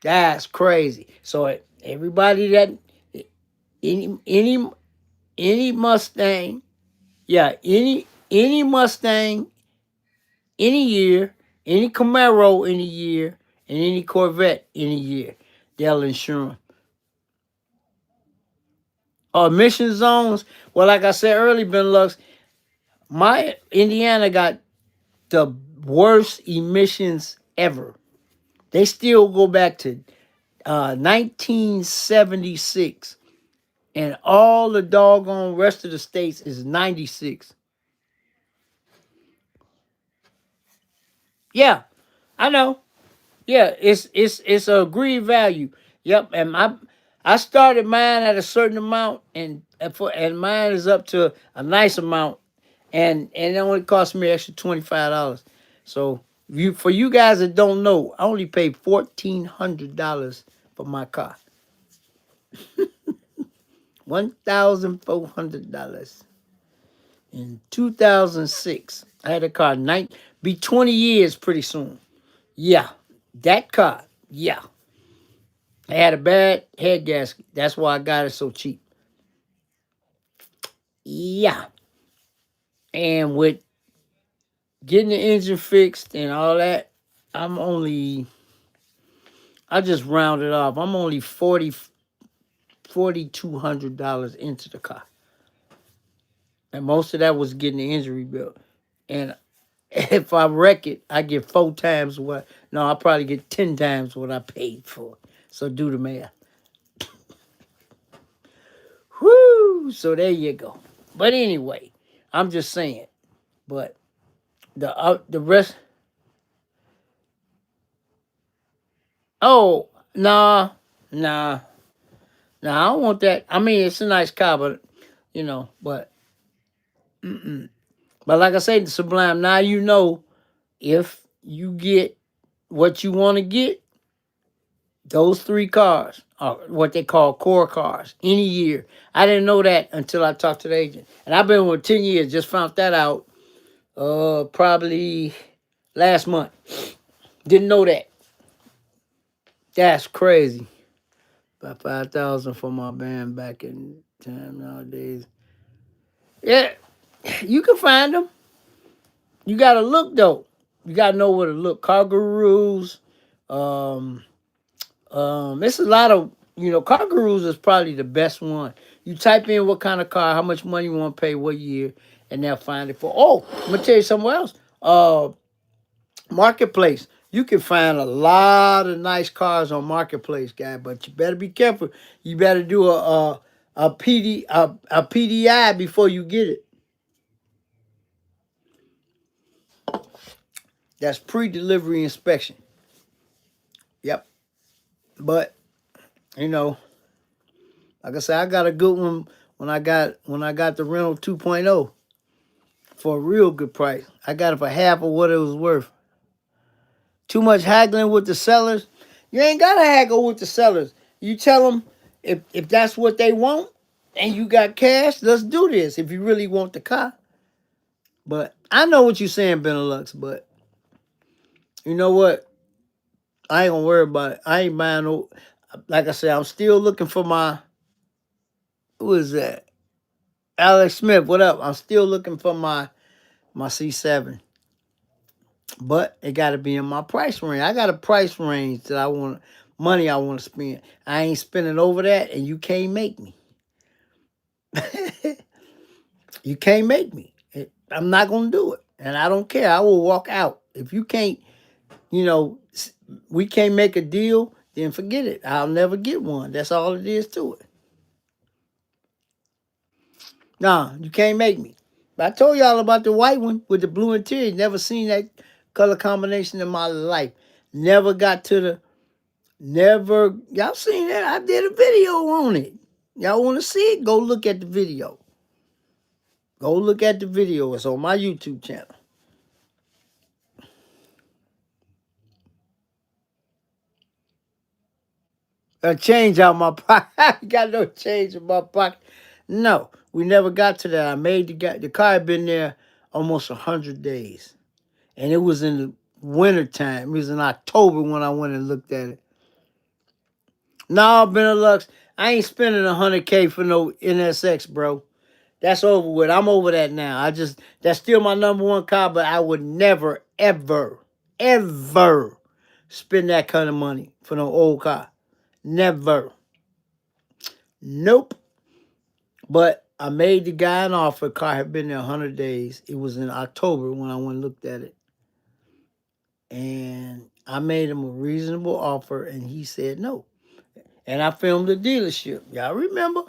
That's crazy. So everybody that any any any Mustang, yeah, any Mustang any year, any Camaro in a year, and any Corvette in a year, they'll insure them. Emission zones. Well, like I said earlier, Benelux, my Indiana got the worst emissions ever. They still go back to 1976, and all the doggone rest of the states is 96. Yeah, I know. Yeah, it's a agreed value. Yep, and I started mine at a certain amount, and mine is up to a nice amount, and it only cost me extra $25. So for you guys that don't know, I only paid $1,400 for my car. $1,400 in 2006. I had a car be 20 years pretty soon. Yeah, that car. Yeah, I had a bad head gasket. That's why I got it so cheap. Yeah, and with getting the engine fixed and all that, I'm only. I just rounded off. I'm only $4,200 into the car, and most of that was getting the injury bill. And if I wreck it, I get 4 times what. No, I probably get 10 times what I paid for. So do the math. Whoo! So there you go. But anyway, I'm just saying. But the rest. Oh, nah, nah. I don't want that. I mean, it's a nice car, but but but like I say, the Sublime. Now you know if you get what you want to get, those 3 cars are what they call core cars any year. I didn't know that until I talked to the agent, and I've been with 10 years. Just found that out. Probably last month. Didn't know that. That's crazy. About 5,000 for my band back in time nowadays. Yeah, you can find them. You gotta look though. You gotta know where to look. Car Gurus. Um, it's a lot of Car Gurus is probably the best one. You type in what kind of car, how much money you want to pay, what year, and they'll find it for. Oh, I'm gonna tell you something else. Marketplace. You can find a lot of nice cars on Marketplace, guy, but you better be careful. You better do a PDI before you get it. That's pre-delivery inspection. Yep. But you know, like I said, I got a good one when I got the rental 2.0 for a real good price. I got it for half of what it was worth. Too much haggling with the sellers. You ain't gotta haggle with the sellers. You tell them if that's what they want and you got cash, let's do this if you really want the car. But I know what you're saying, Benelux, but you know what? I ain't gonna worry about it. I ain't buying no. Like I said, I'm still looking for my, who is that? Alex Smith, what up? I'm still looking for my C7. But it got to be in my price range. I got a price range that I want, money I want to spend. I ain't spending over that, and you can't make me. You can't make me. I'm not gonna do it, and I don't care. I will walk out if you can't. You know, we can't make a deal. Then forget it. I'll never get one. That's all it is to it. Nah, you can't make me. But I told y'all about the white one with the blue interior. Never seen that color combination in my life. Never got to the. Never. Y'all seen that? I did a video on it. Y'all want to see it? Go look at the video. Go look at the video. It's on my YouTube channel. A change out my pocket. I got no change in my pocket. No, we never got to that. I made the car had been there almost 100 days, and it was in the winter time. It was in October when I went and looked at it. No, Benelux, I ain't spending 100K for no NSX, bro. That's over with. I'm over that now. That's still my number one car, but I would never, ever, ever spend that kind of money for no old car. Never. Nope. But I made the guy an offer. Car had been there 100 days. It was in October when I went and looked at it. And I made him a reasonable offer, and he said no. And I filmed the dealership. Y'all remember?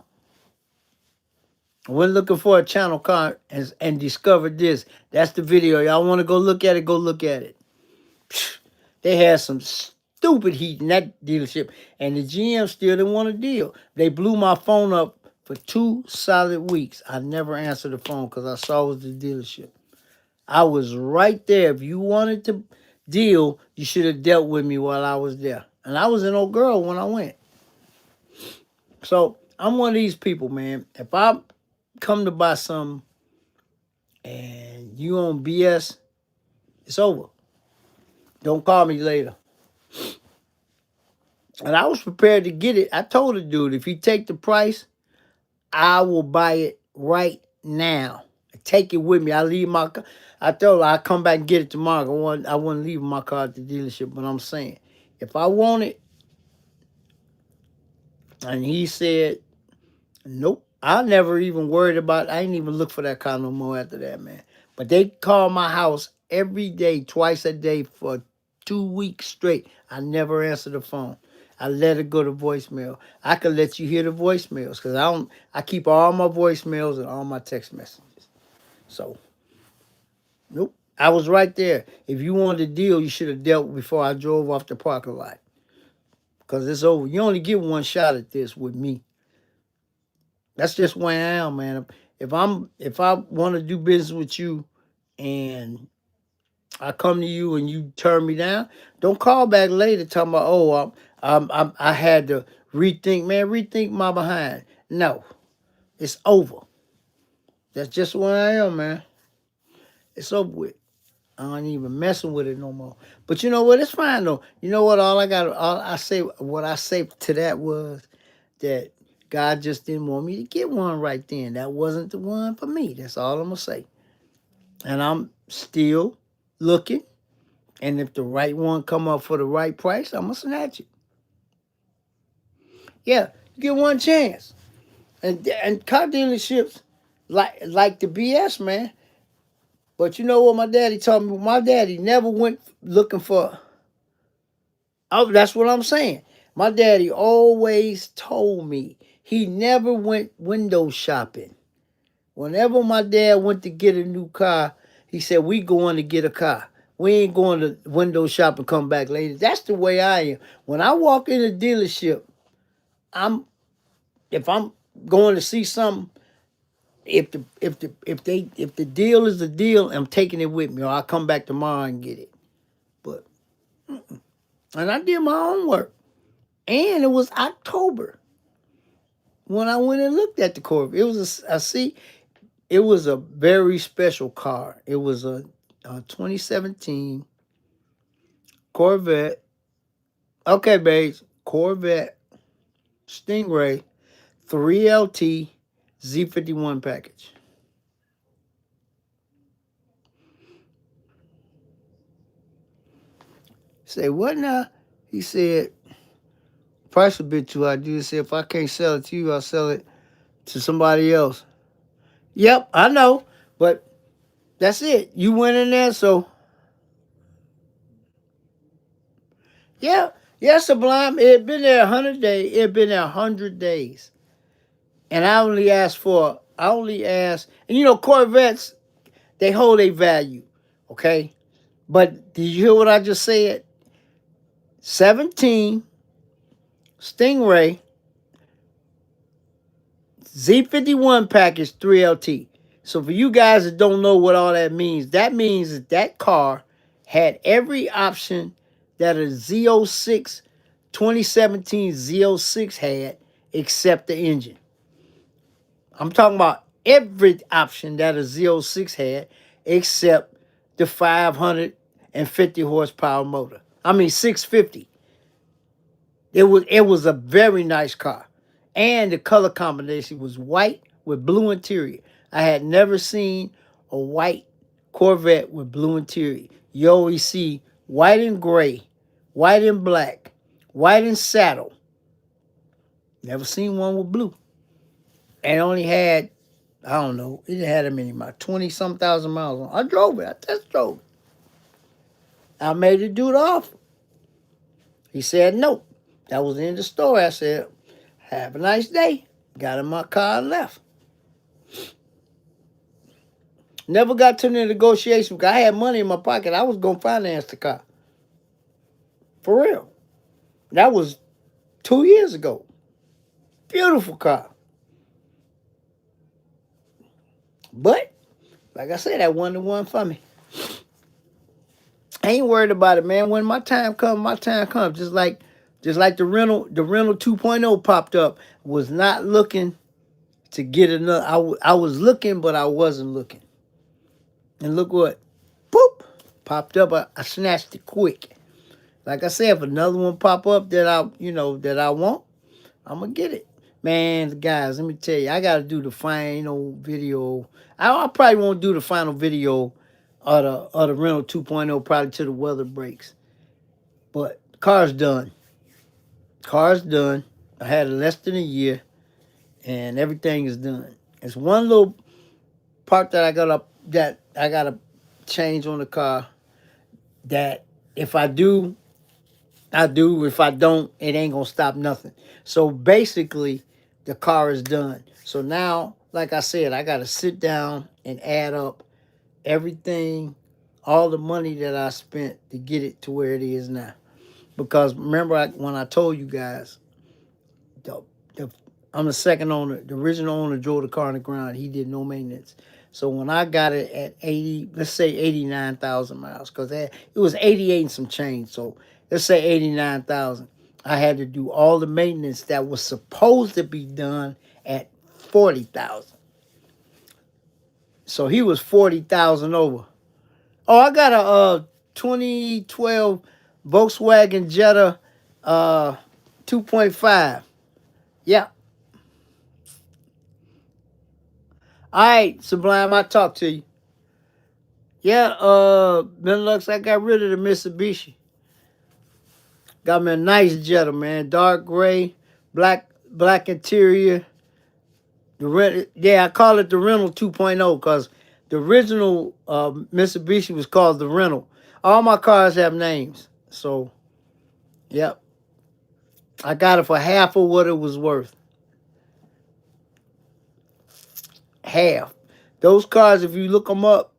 I went looking for a channel car and discovered this. That's the video. Y'all want to go look at it? Go look at it. They had some stupid heat in that dealership, and the GM still didn't want a deal. They blew my phone up for 2 solid weeks. I never answered the phone because I saw it was the dealership. I was right there. If you wanted to deal, you should have dealt with me while I was there. And I was an old girl when I went. So I'm one of these people, man. If I come to buy something and you on BS, it's over. Don't call me later. And I was prepared to get it. I told the dude, if he take the price, I will buy it right now. Take it with me. I leave my car. I told her I'll come back and get it tomorrow. I wouldn't leave my car at the dealership, but I'm saying, if I want it, and he said, nope. I never even worried about it. I ain't even look for that car no more after that, man. But they called my house every day, twice a day for 2 weeks straight. I never answered the phone. I let it go to voicemail. I could let you hear the voicemails because I keep all my voicemails and all my text messages. So, nope. I was right there. If you wanted a deal, you should have dealt before I drove off the parking lot. Because it's over. You only get one shot at this with me. That's just where I am, man. If I want to do business with you and I come to you and you turn me down, don't call back later talking about, oh, I had to rethink, man. Rethink my behind. No, it's over. That's just where I am, man. It's over with. I ain't even messing with it no more. But you know what? It's fine though. You know what? What I say to that was that God just didn't want me to get one right then. That wasn't the one for me. That's all I'm gonna say. And I'm still looking. And if the right one come up for the right price, I'm gonna snatch it. Yeah, you get one chance. And car dealerships like the BS, man. But you know what my daddy told me? My daddy never went looking for. Oh, that's what I'm saying. My daddy always told me he never went window shopping. Whenever my dad went to get a new car, he said, we going to get a car. We ain't going to window shop and come back later. That's the way I am. When I walk in a dealership, if I'm going to see something, if the deal is the deal, I'm taking it with me, or I'll come back tomorrow and get it. But and I did my own work. And it was October when I went and looked at the Corvette. It was it was a very special car. It was a 2017 Corvette. Okay, babes, Corvette Stingray 3LT Z51 package. Say, what now? He said, price a bit too high. Dude said, if I can't sell it to you, I'll sell it to somebody else. Yep, I know. But that's it. You went in there, so yeah. Yeah, Sublime. It had been there 100 days. It had been there 100 days. And I only asked, and you know, Corvettes, they hold a value. Okay? But did you hear what I just said? 17 Stingray Z51 package 3LT. So for you guys that don't know what all that means that that car had every option that a Z06 2017 Z06 had except the engine. I'm talking about every option that a Z06 had except the 550 horsepower motor. I mean 650. It was a very nice car. And the color combination was white with blue interior. I had never seen a white Corvette with blue interior. You always see white and gray, white and black, white and saddle. Never seen one with blue. And only had, I don't know, it had a many miles, 20 some thousand miles on. I drove it. I test drove it. I made the dude offer. He said no. That was in the store. I said, have a nice day. Got in my car and left. Never got to the negotiation because I had money in my pocket. I was going to finance the car. For real. That was 2 years ago. Beautiful car. But, like I said, that one to one for me. I ain't worried about it, man. When my time comes, my time comes. Just like the rental 2.0 popped up. Was not looking to get another. I was looking, but I wasn't looking. And look what, boop, popped up. I snatched it quick. Like I said, if another one pop up that I want, I'm gonna get it. Man, guys, let me tell you, I gotta do the final video. I probably won't do the final video of the rental 2.0 probably till the weather breaks. But car's done. Car's done. I had it less than a year, and everything is done. It's one little part that I gotta change on the car. That if I do, I do. If I don't, it ain't gonna stop nothing. So basically, the car is done. So now, like I said, I gotta sit down and add up everything, all the money that I spent to get it to where it is now. Because remember when I told you guys, the, the, I'm the second owner. The original owner drove the car on the ground. He did no maintenance. So when I got it at 80, let's say 89,000 miles, because it was 88 and some change. So let's say 89,000. I had to do all the maintenance that was supposed to be done at 40,000. So he was 40,000 over. Oh, I got a 2012 Volkswagen Jetta 2.5. Yeah. All right, Sublime, I'll talk to you. Yeah, Benelux, I got rid of the Mitsubishi. Got me a nice Jetta, man. Dark gray, black interior. I call it the rental 2.0 because the original Mitsubishi was called the rental. All my cars have names. So, yep. I got it for half of what it was worth. Half. Those cars, if you look them up,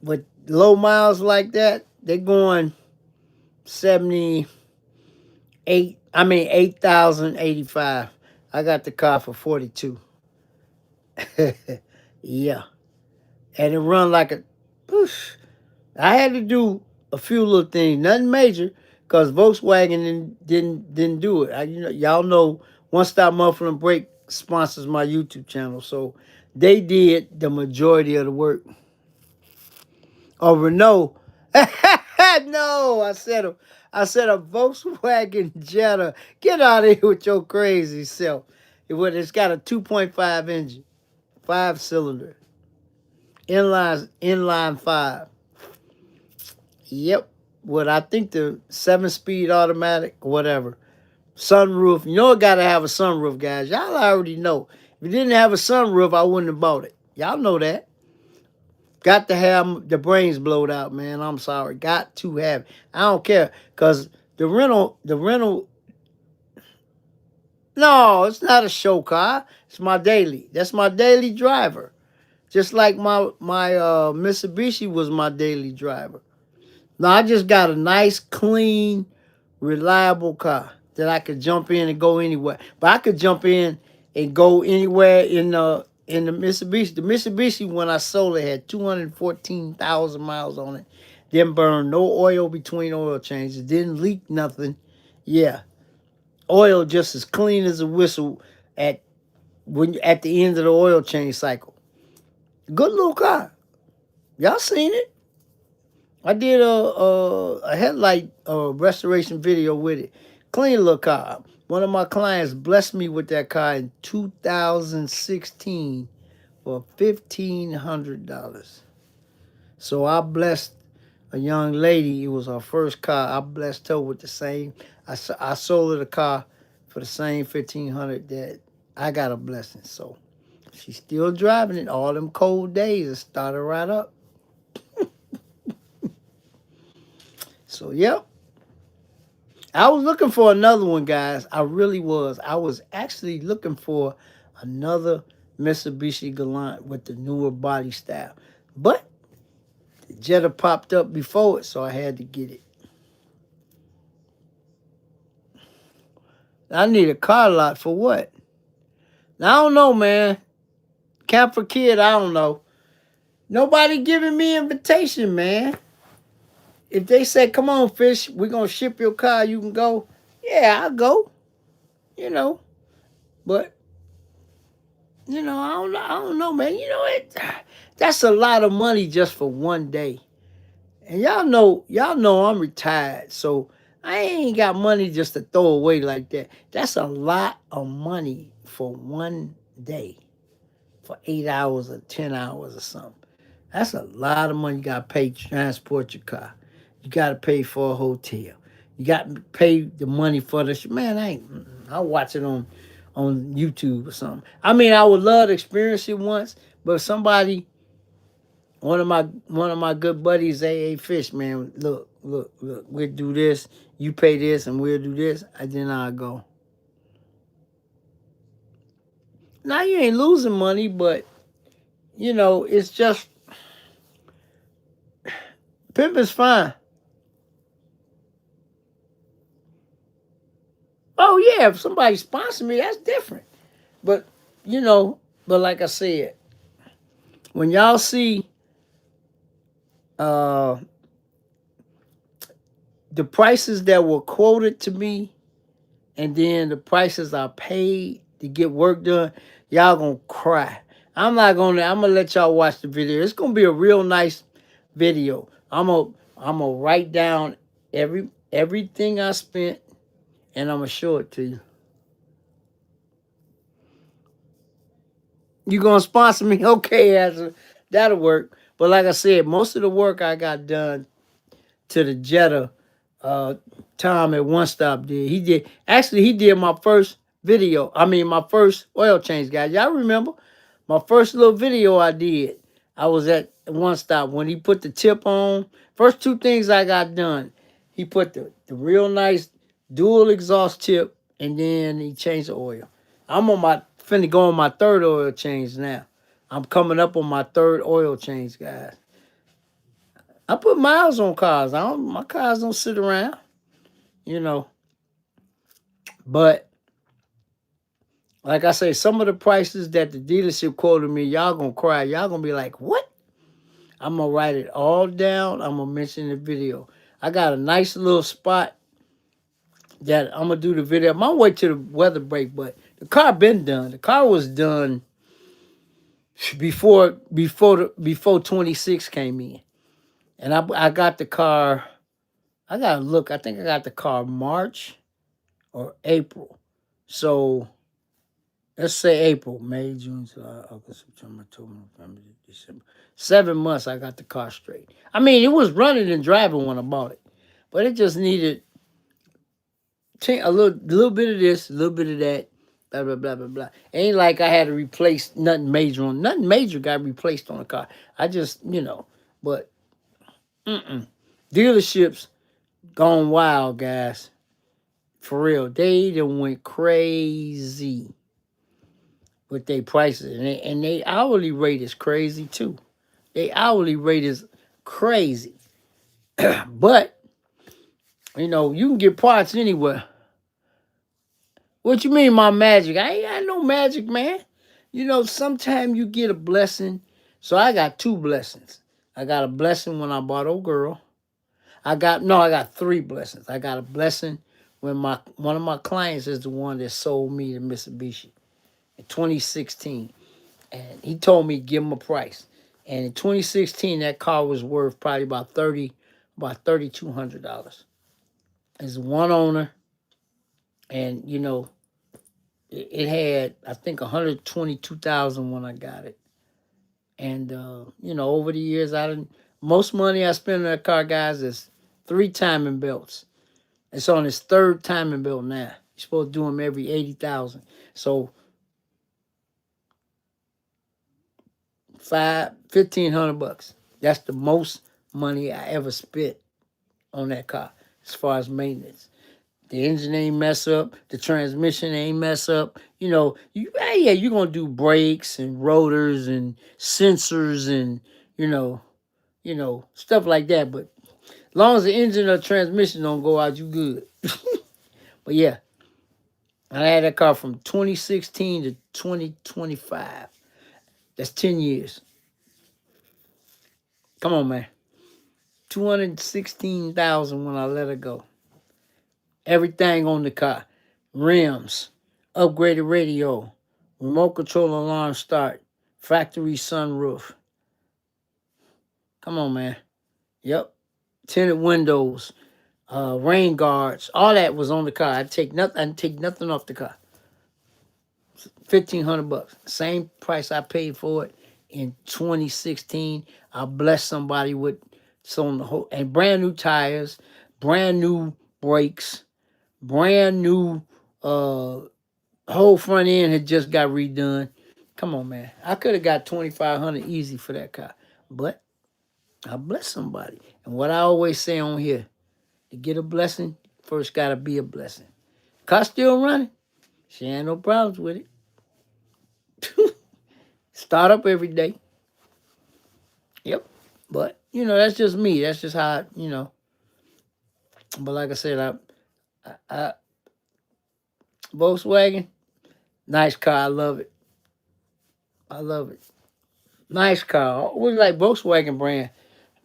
with low miles like that, they're going 8,085. I got the car for 42. Yeah. And it run like a whoosh. I had to do a few little things, nothing major, because Volkswagen didn't do it. Y'all know One Stop Muffler and Brake sponsors my YouTube channel, so they did the majority of the work. Oh, Renault. No, I said I said a Volkswagen Jetta. Get out of here with your crazy self. It's got a 2.5 engine, 5 cylinder, inline five. Yep. What I think the 7 speed automatic, whatever. Sunroof. You know it gotta have a sunroof, guys. Y'all already know. If it didn't have a sunroof, I wouldn't have bought it. Y'all know that. Got to have the brains blowed out, man. I'm sorry. Got to have it. I don't care. Cause the rental, no, it's not a show car. It's my daily. That's my daily driver. Just like my Mitsubishi was my daily driver. Now I just got a nice, clean, reliable car that I could jump in and go anywhere. But I could jump in and go anywhere in the Mitsubishi. The Mitsubishi, when I sold it, had 214,000 miles on it. Didn't burn no oil between oil changes. Didn't leak nothing. Yeah, oil just as clean as a whistle at the end of the oil change cycle. Good little car. Y'all seen it? I did a headlight restoration video with it. Clean little car. One of my clients blessed me with that car in 2016 for $1,500. So I blessed a young lady. It was her first car. I blessed her with the same. I sold her the car for the same 1,500 that I got a blessing. So she's still driving it. All them cold days, it started right up. So, yep. I was looking for another one, guys. I really was. I was actually looking for another Mitsubishi Galant with the newer body style. But the Jetta popped up before it, so I had to get it. I need a car lot for what? Now, I don't know, man. Camp for kid, I don't know. Nobody giving me invitation, man. If they say, come on, Fish, we're going to ship your car, you can go. Yeah, I'll go. You know. But, I don't know, man. That's a lot of money just for one day. And y'all know I'm retired, so I ain't got money just to throw away like that. That's a lot of money for one day, for 8 hours or 10 hours or something. That's a lot of money you got to pay to transport your car. You got to pay for a hotel. You got to pay the money for the man. I'll watch it on YouTube or something. I mean, I would love to experience it once, but somebody, one of my good buddies, hey Fish, man, look, we'll do this. You pay this, and we'll do this. And then I'll go. Now you ain't losing money, but it's just pimping's fine. Oh yeah, if somebody sponsor me, that's different. But like I said, when y'all see the prices that were quoted to me, and then the prices I paid to get work done, y'all gonna cry. I'm gonna let y'all watch the video. It's gonna be a real nice video. I'm gonna write down everything I spent, and I'm gonna show it to you. You gonna sponsor me? Okay, Asher. That'll work. But like I said, most of the work I got done to the Jetta, Tom at One Stop did. He did my first video. I mean, my first oil change, guys. Y'all remember? My first little video I did. I was at One Stop when he put the tip on. First two things I got done. He put the real nice dual exhaust tip, and then he changed the oil. I'm finna go on my third oil change now. I'm coming up on my third oil change, guys. I put miles on cars. My cars don't sit around, you know. But like I say, some of the prices that the dealership quoted me, y'all gonna cry. Y'all gonna be like, what? I'm gonna write it all down. I'm gonna mention the video. I got a nice little spot that I'm gonna do the video. I'm on my way to the weather break, but the car been done. The car was done before 26 came in. And I got the car, I gotta look. I think I got the car March or April. So let's say April, May, June, July, August, September, October, November, December. 7 months I got the car straight. I mean, it was running and driving when I bought it, but it just needed a little bit of this, a little bit of that, blah blah blah blah blah. Ain't like I had to replace nothing major got replaced on the car. I just but dealerships gone wild, guys. For real, they done went crazy with their prices, and they hourly rate is crazy too. They hourly rate is crazy, but you can get parts anywhere. What you mean, my magic? I ain't got no magic, man. Sometimes you get a blessing. So I got two blessings. I got a blessing when I bought old girl. I got three blessings. I got a blessing when one of my clients is the one that sold me the Mitsubishi in 2016. And he told me give him a price. And in 2016, that car was worth probably about $3,200. It's one owner, and it had, I think, 122,000 when I got it. And over the years, most money I spend on that car, guys, is 3 timing belts. It's on his 3rd timing belt now. You're supposed to do them every 80,000. So $1,500. That's the most money I ever spent on that car as far as maintenance. The engine ain't mess up. The transmission ain't mess up. You're going to do brakes and rotors and sensors and, stuff like that. But as long as the engine or transmission don't go out, you good. But yeah, I had that car from 2016 to 2025. That's 10 years. Come on, man. 216,000 when I let her go. Everything on the car. Rims, upgraded radio, remote control alarm start, factory sunroof. Come on, man. Yep. Tinted windows, rain guards, all that was on the car. I didn't take nothing off the car. $1,500. Same price I paid for it in 2016. I blessed somebody with some and brand new tires, brand new brakes, brand new whole front end had just got redone. Come on, man. I could have got $2,500 easy for that car, but I blessed somebody. And what I always say on here, to get a blessing, first gotta be a blessing. Car still running. She ain't no problems with it. Start up every day. Yep. But, that's just me. That's just how, But like I said, I Volkswagen, nice car. I love it. I love it. Nice car. We like Volkswagen brand.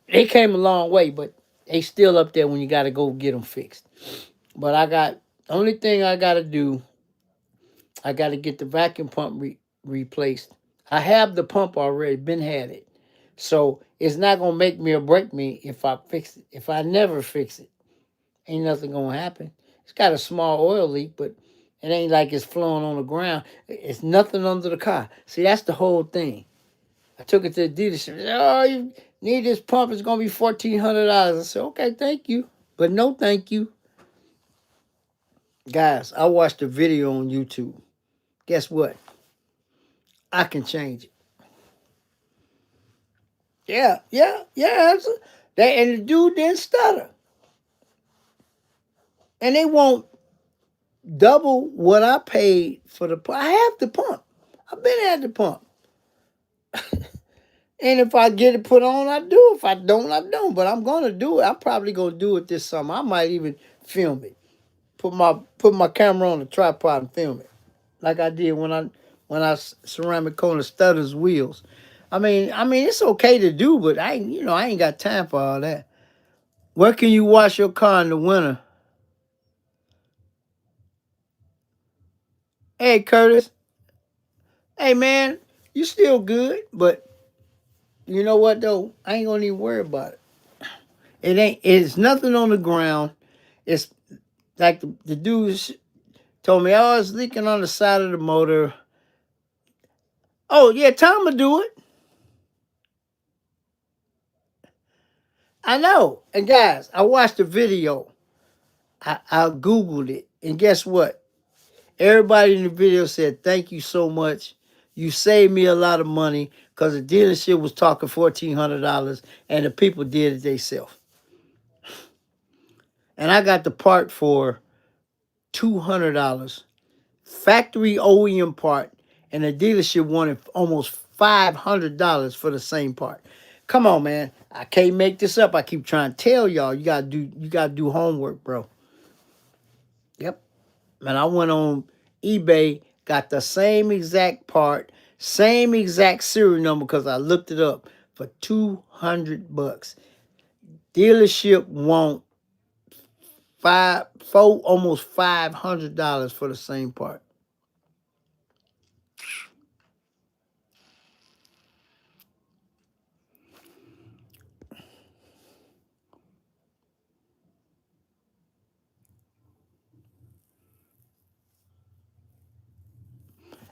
They came a long way, but they still up there when you got to go get them fixed. But the only thing I got to do, I got to get the vacuum pump replaced. I have the pump already, been had it. So it's not going to make me or break me if I fix it. If I never fix it, ain't nothing going to happen. It's got a small oil leak, but it ain't like it's flowing on the ground. It's nothing under the car. See, that's the whole thing. I took it to the dealership. Oh, you need this pump. It's going to be $1,400. I said, okay, thank you. But no thank you. Guys, I watched a video on YouTube. Guess what? I can change it. Yeah. And the dude didn't stutter. And they won't double what I paid for the pump. I have the pump. I've been at the pump. And if I get it put on, I do. If I don't, I don't. But I'm going to do it. I'm probably going to do it this summer. I might even film it. Put my camera on the tripod and film it. Like I did when I ceramic corner stutters wheels. I mean, it's okay to do, but I ain't got time for all that. Where can you wash your car in the winter? Hey, Curtis. Hey, man, you still good, but you know what, though? I ain't going to even worry about it. It's nothing on the ground. It's like the dudes told me, oh, it's leaking on the side of the motor. Oh, yeah, Tom will do it. I know. And guys, I watched the video. I Googled it. And guess what? Everybody in the video said, thank you so much. You saved me a lot of money because the dealership was talking $1,400 and the people did it themselves. And I got the part for $200. Factory OEM part. And the dealership wanted almost $500 for the same part. Come on, man. I can't make this up. I keep trying to tell y'all, you gotta do homework, bro. Yep. Man, I went on eBay, got the same exact part, same exact serial number because I looked it up for $200. Dealership want almost $500 for the same part.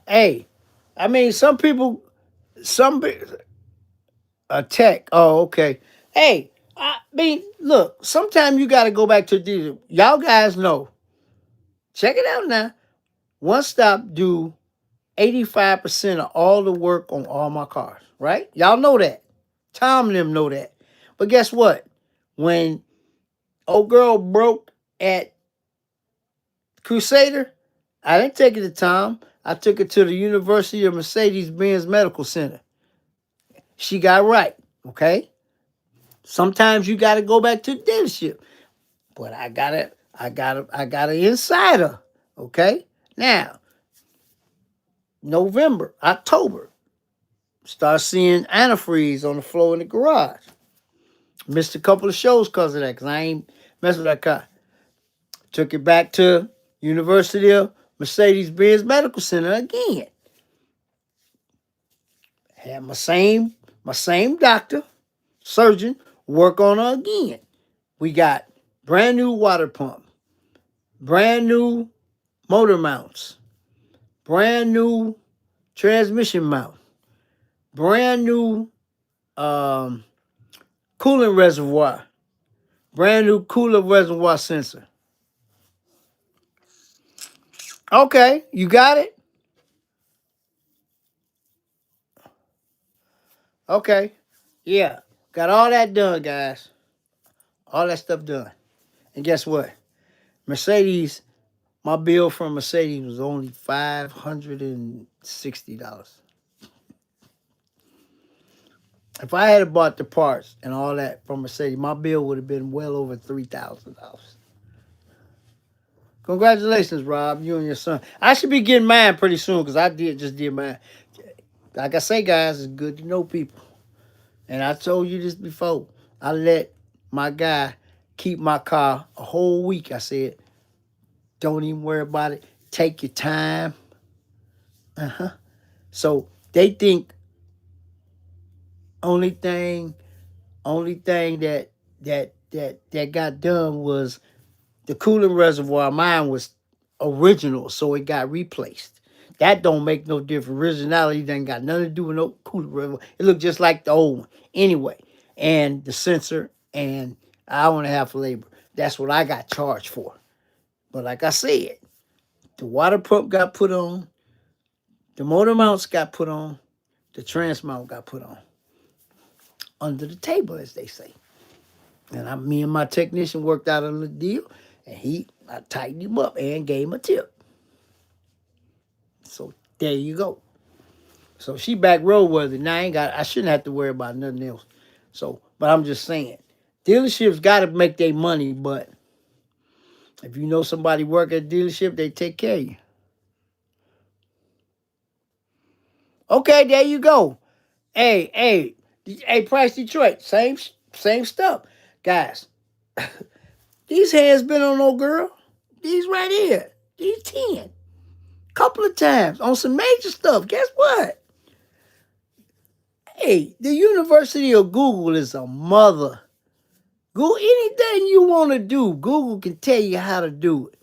Hey, I mean, some a tech. Oh, okay. Hey, I mean, look, sometimes you got to go back to the dealer. Y'all guys know. Check it out now. One Stop do 85% of all the work on all my cars, right? Y'all know that. Tom and them know that. But guess what? When old girl broke at Crusader, I didn't take it to Tom. I took it to the University of Mercedes-Benz Medical Center. She got right, okay? Sometimes you got to go back to the dealership. But I got an insider, okay? Now, November, October, start seeing antifreeze on the floor in the garage. Missed a couple of shows because of that, because I ain't messing with that car. Took it back to University of Mercedes-Benz Medical Center again. Had my same doctor, surgeon, work on her again. We got brand new water pump, brand new motor mounts, brand new transmission mount, brand new coolant reservoir, brand new coolant reservoir sensor. Okay, you got it? Okay. Yeah. Got all that done, guys. All that stuff done. And guess what? Mercedes, my bill from Mercedes was only $560. If I had bought the parts and all that from Mercedes, my bill would have been well over $3,000. Congratulations, Rob, you and your son. I should be getting mine pretty soon because I just did mine. Like I say, guys, it's good to know people. And I told you this before. I let my guy keep my car a whole week. I said, don't even worry about it. Take your time. So they think only thing that got done was the coolant reservoir. Mine was original, so it got replaced. That don't make no difference. Originality ain't got nothing to do with no coolant reservoir. It looked just like the old one. Anyway, and the sensor and an hour and a half of labor. That's what I got charged for. But like I said, the water pump got put on, the motor mounts got put on, the trans mount got put on. Under the table, as they say. And me and my technician worked out a little deal, and I tightened him up and gave him a tip. So there you go. So she back roadworthy. Now I shouldn't have to worry about nothing else. So, but I'm just saying, dealerships got to make their money, but if you know somebody work at a dealership, they take care of you. Okay, there you go. Hey, Price Detroit, same stuff. Guys, these hands been on no girl. These right here. These 10. Couple of times on some major stuff. Guess what? Hey, the University of Google is a mother Google anything you want to do. Google can tell you how to do it.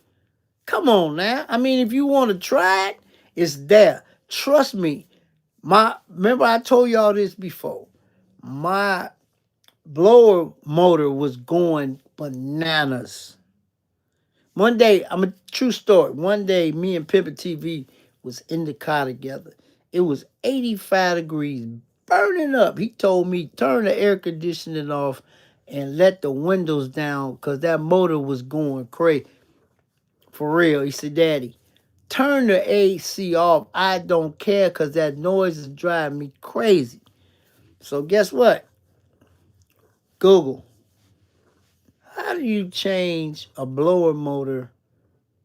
Come on now. I mean, if you want to try it, it's there. Trust me. Remember I told y'all this before. My blower motor was going bananas. One day, I'm a true story. One day, me and Pimpin' TV was in the car together. It was 85 degrees, burning up. He told me, turn the air conditioning off and let the windows down because that motor was going crazy. For real. He said, Daddy, turn the AC off. I don't care because that noise is driving me crazy. So guess what? Google. How do you change a blower motor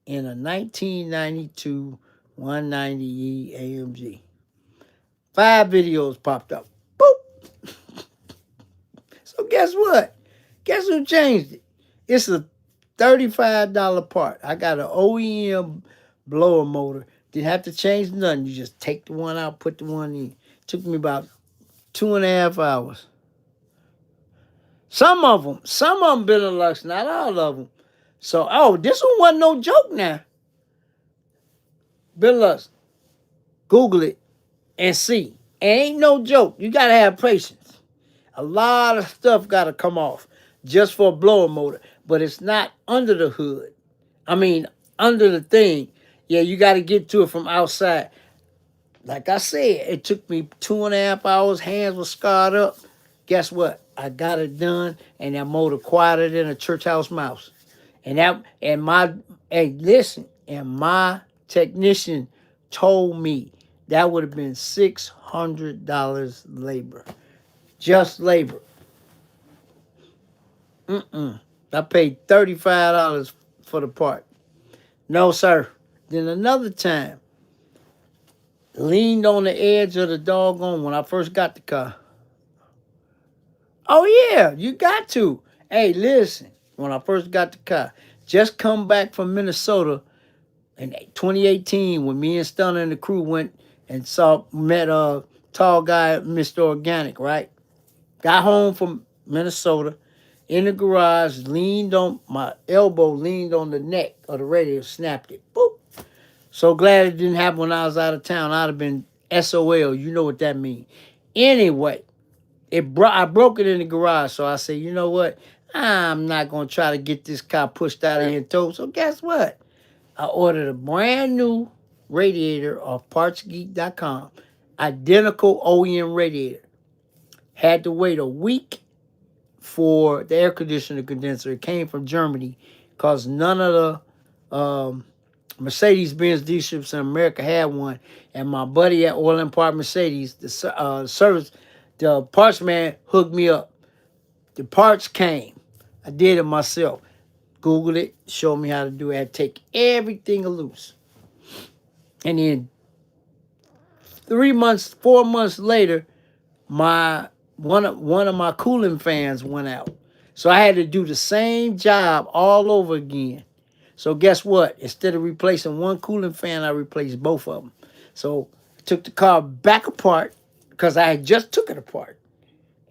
in a 1992 190E AMG? 5 videos popped up. Boop. So guess what? Guess who changed it? It's a $35 part. I got an OEM blower motor. Didn't have to change nothing. You just take the one out, put the one in. Took me about 2.5 hours. Some of them been in Lux, not all of them. So, this one wasn't no joke now. Bill Lux, Google it and see. It ain't no joke. You got to have patience. A lot of stuff got to come off just for a blower motor, but it's not under the hood. I mean, under the thing. Yeah, you got to get to it from outside. Like I said, it took me 2.5 hours. Hands were scarred up. Guess what? I got it done, and that motor quieter than a church house mouse. And my technician told me that would have been $600 labor. Just labor. I paid $35 for the part. No, sir. Then another time, leaned on the edge of the doggone when I first got the car. Oh, yeah, you got to. Hey, listen, when I first got the car, just come back from Minnesota in 2018 when me and Stunner and the crew went and met a tall guy, Mr. Organic, right? Got home from Minnesota, in the garage, my elbow leaned on the neck of the radio, snapped it. Boop. So glad it didn't happen when I was out of town. I'd have been SOL. You know what that means. Anyway, I broke it in the garage. So I said, you know what? I'm not going to try to get this car pushed out of here and towed. So guess what? I ordered a brand new radiator off partsgeek.com. Identical OEM radiator. Had to wait a week for the air conditioner condenser. It came from Germany because none of the Mercedes-Benz dealerships in America had one. And my buddy at Oil and Part Mercedes, the parts man hooked me up. The parts came. I did it myself. Googled it, showed me how to do it. I had to take everything loose. And then 4 months later, one of my cooling fans went out. So I had to do the same job all over again. So guess what? Instead of replacing one cooling fan, I replaced both of them. So I took the car back apart because I had just took it apart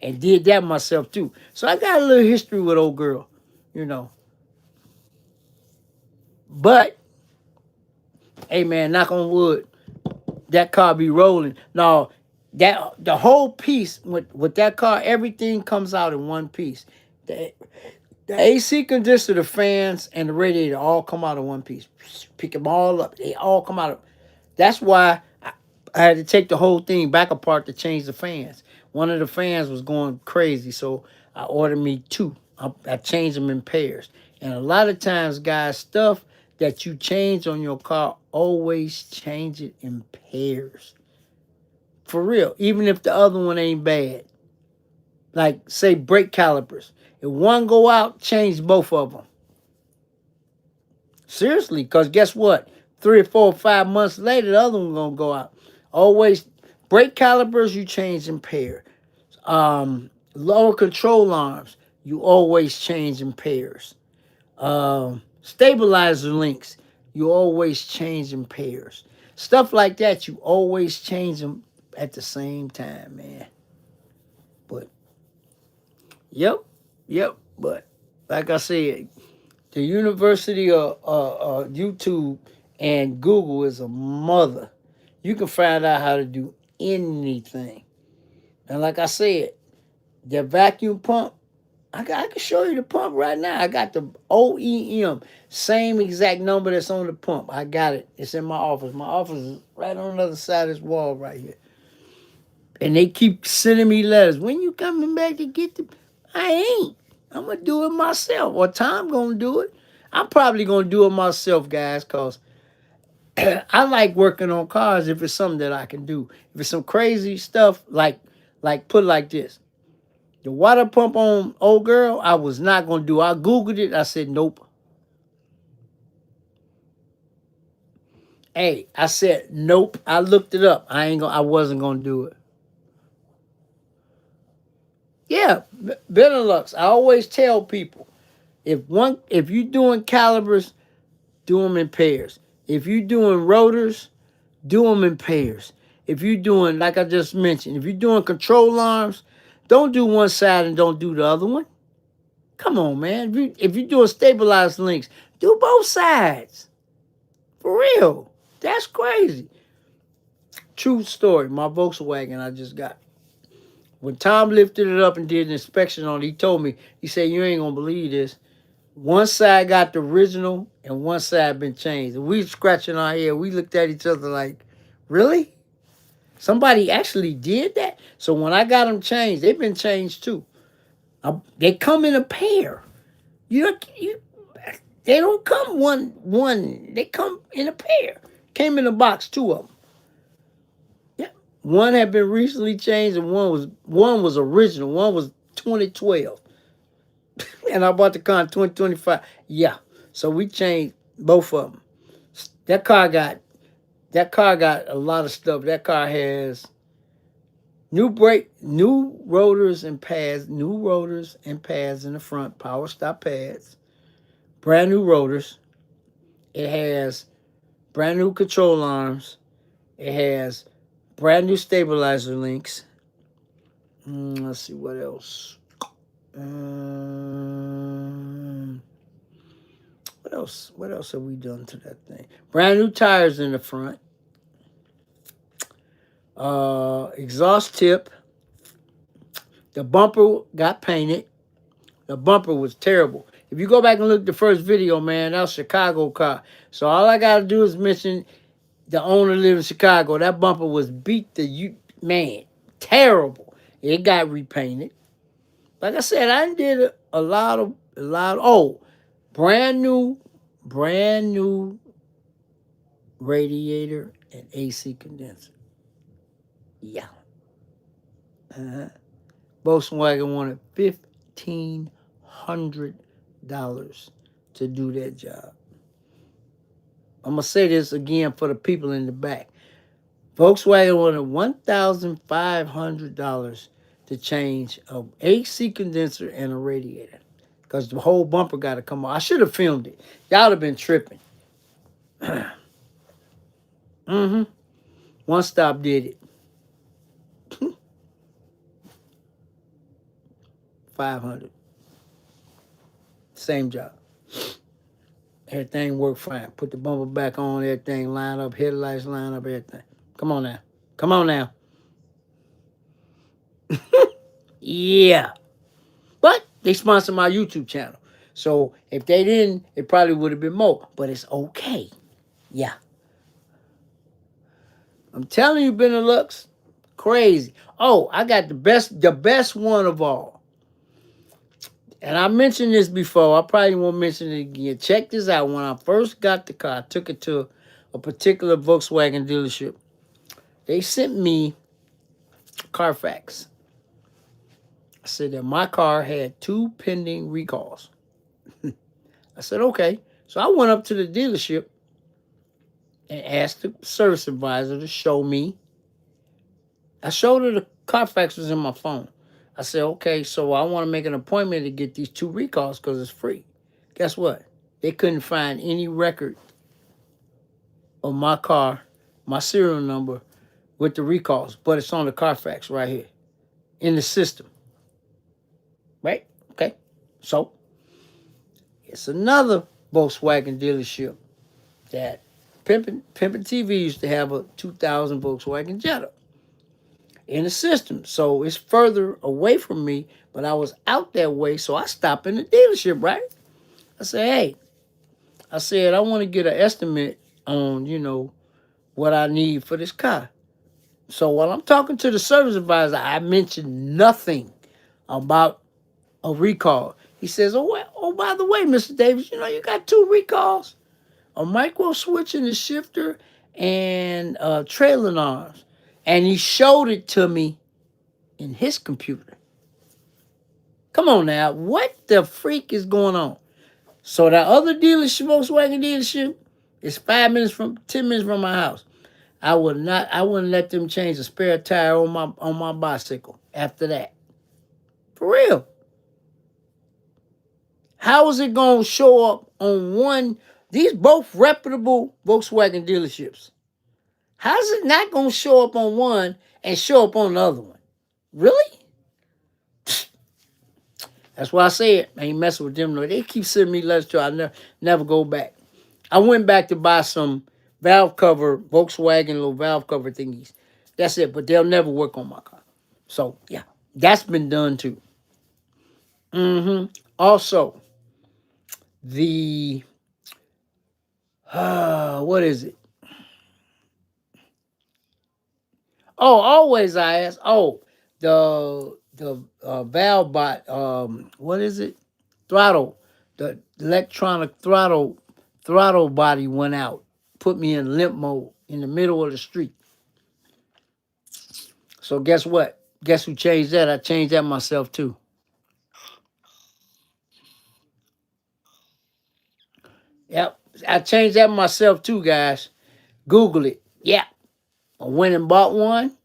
and did that myself too. So I got a little history with old girl, you know. But, hey man, knock on wood, that car be rolling. No, the whole piece with that car, everything comes out in one piece. The AC condenser, the fans, and the radiator all come out in one piece. Pick them all up. They all come out. That's why I had to take the whole thing back apart to change the fans. One of the fans was going crazy, so I ordered me 2. I changed them in pairs. And a lot of times, guys, stuff that you change on your car, always change it in pairs. For real, even if the other one ain't bad. Like, say, brake calipers. If one go out, change both of them. Seriously, because guess what? 3 or 4 or 5 months later, the other one going to go out. Always, brake calipers, you change in pairs. Lower control arms, you always change in pairs. Stabilizer links, you always change in pairs. Stuff like that, you always change them at the same time, man. But, yep, but Like I said, the University of YouTube and Google is a mother. You can find out how to do anything. And like I said, the vacuum pump, I can show you the pump right now. I got the OEM, same exact number that's on the pump. I got it. It's in my office. My office is right on the other side of this wall right here. And they keep sending me letters. When you coming back to get the... I ain't. I'm going to do it myself. Or Tom going to do it. I'm probably going to do it myself, guys, because I like working on cars if it's something that I can do. If it's some crazy stuff, like put it like this. The water pump on old girl, I was not going to do. I Googled it. I said, nope. Hey, I said, nope. I looked it up. I wasn't going to do it. Yeah, Benelux. I always tell people, if you're doing calibers, do them in pairs. If you're doing rotors, do them in pairs. If you're doing, like I just mentioned, if you're doing control arms, don't do one side and don't do the other one. Come on, man. If you're doing stabilized links, do both sides. For real. That's crazy. True story. My Volkswagen I just got. When Tom lifted it up and did an inspection on it, he told me, he said, you ain't going to believe this. One side got the original and one side been changed. And we scratching our head. We looked at each other like, really? Somebody actually did that? So when I got them changed, they've been changed too. They come in a pair. They don't come one. They come in a pair. Came in a box, two of them. Yeah. One had been recently changed and one was original. One was 2012. And I bought the car in 2025. Yeah. So we changed both of them. That car got a lot of stuff. That car has new rotors and pads in the front, power stop pads, brand new rotors. It has brand new control arms. It has brand new stabilizer links. Let's see what else. What else? What else have we done to that thing? Brand new tires in the front. Exhaust tip. The bumper got painted. The bumper was terrible. If you go back and look at the first video, man, that was a Chicago car. So all I got to do is mention the owner lived in Chicago. That bumper was beat man, terrible. It got repainted. Like I said, I did a lot of, brand new radiator and AC condenser. Yeah. Volkswagen wanted $1,500 to do that job. I'm going to say this again for the people in the back. Volkswagen wanted $1,500 to change an AC condenser and a radiator because the whole bumper got to come off. I should have filmed it. Y'all would have been tripping. One Stop did it. 500. Same job. Everything worked fine. Put the bumper back on, everything line up, headlights line up, everything. Come on now. Come on now. Yeah. But they sponsor my YouTube channel. So if they didn't, it probably would have been more. But it's okay. Yeah. I'm telling you, Benelux, crazy. Oh, I got the best one of all. And I mentioned this before. I probably won't mention it again. Check this out. When I first got the car, I took it to a particular Volkswagen dealership. They sent me Carfax. I said that my car had 2 pending recalls. I said, okay. So I went up to the dealership and asked the service advisor to show me. I showed her the Carfax was in my phone. I said, okay, so I want to make an appointment to get these 2 recalls because it's free. Guess what? They couldn't find any record of my car, my serial number with the recalls, but it's on the Carfax right here in the system. Right? Okay. So It's another Volkswagen dealership that Pimpin' TV used to have a 2000 Volkswagen Jetta in the system. So it's further away from me, but I was out that way, so I stopped in the dealership, right? I said, hey, I want to get an estimate on, what I need for this car. So while I'm talking to the service advisor, I mentioned nothing about a recall. He says, by the way, Mr. Davis, you got two recalls, a micro switch in the shifter and trailing arms. And he showed it to me in his computer. Come on now, what the freak is going on? So that other dealership, Volkswagen dealership, is 10 minutes from my house. I wouldn't let them change a spare tire on my bicycle after that. For real. How is it gonna show up on one? These both reputable Volkswagen dealerships. How's it not gonna show up on one and show up on the other one? Really? That's why I said I ain't messing with them. No, they keep sending me letters to I never go back. I went back to buy some valve cover, Volkswagen little valve cover thingies. That's it, but they'll never work on my car. So yeah, that's been done too. Also, the what is it? Oh, always I ask. Oh, the valve bot. What is it? Throttle. The electronic throttle body went out. Put me in limp mode in the middle of the street. So guess what? Guess who changed that? I changed that myself too. Yep, I changed that myself too, guys. Google it. Yeah, I went and bought one,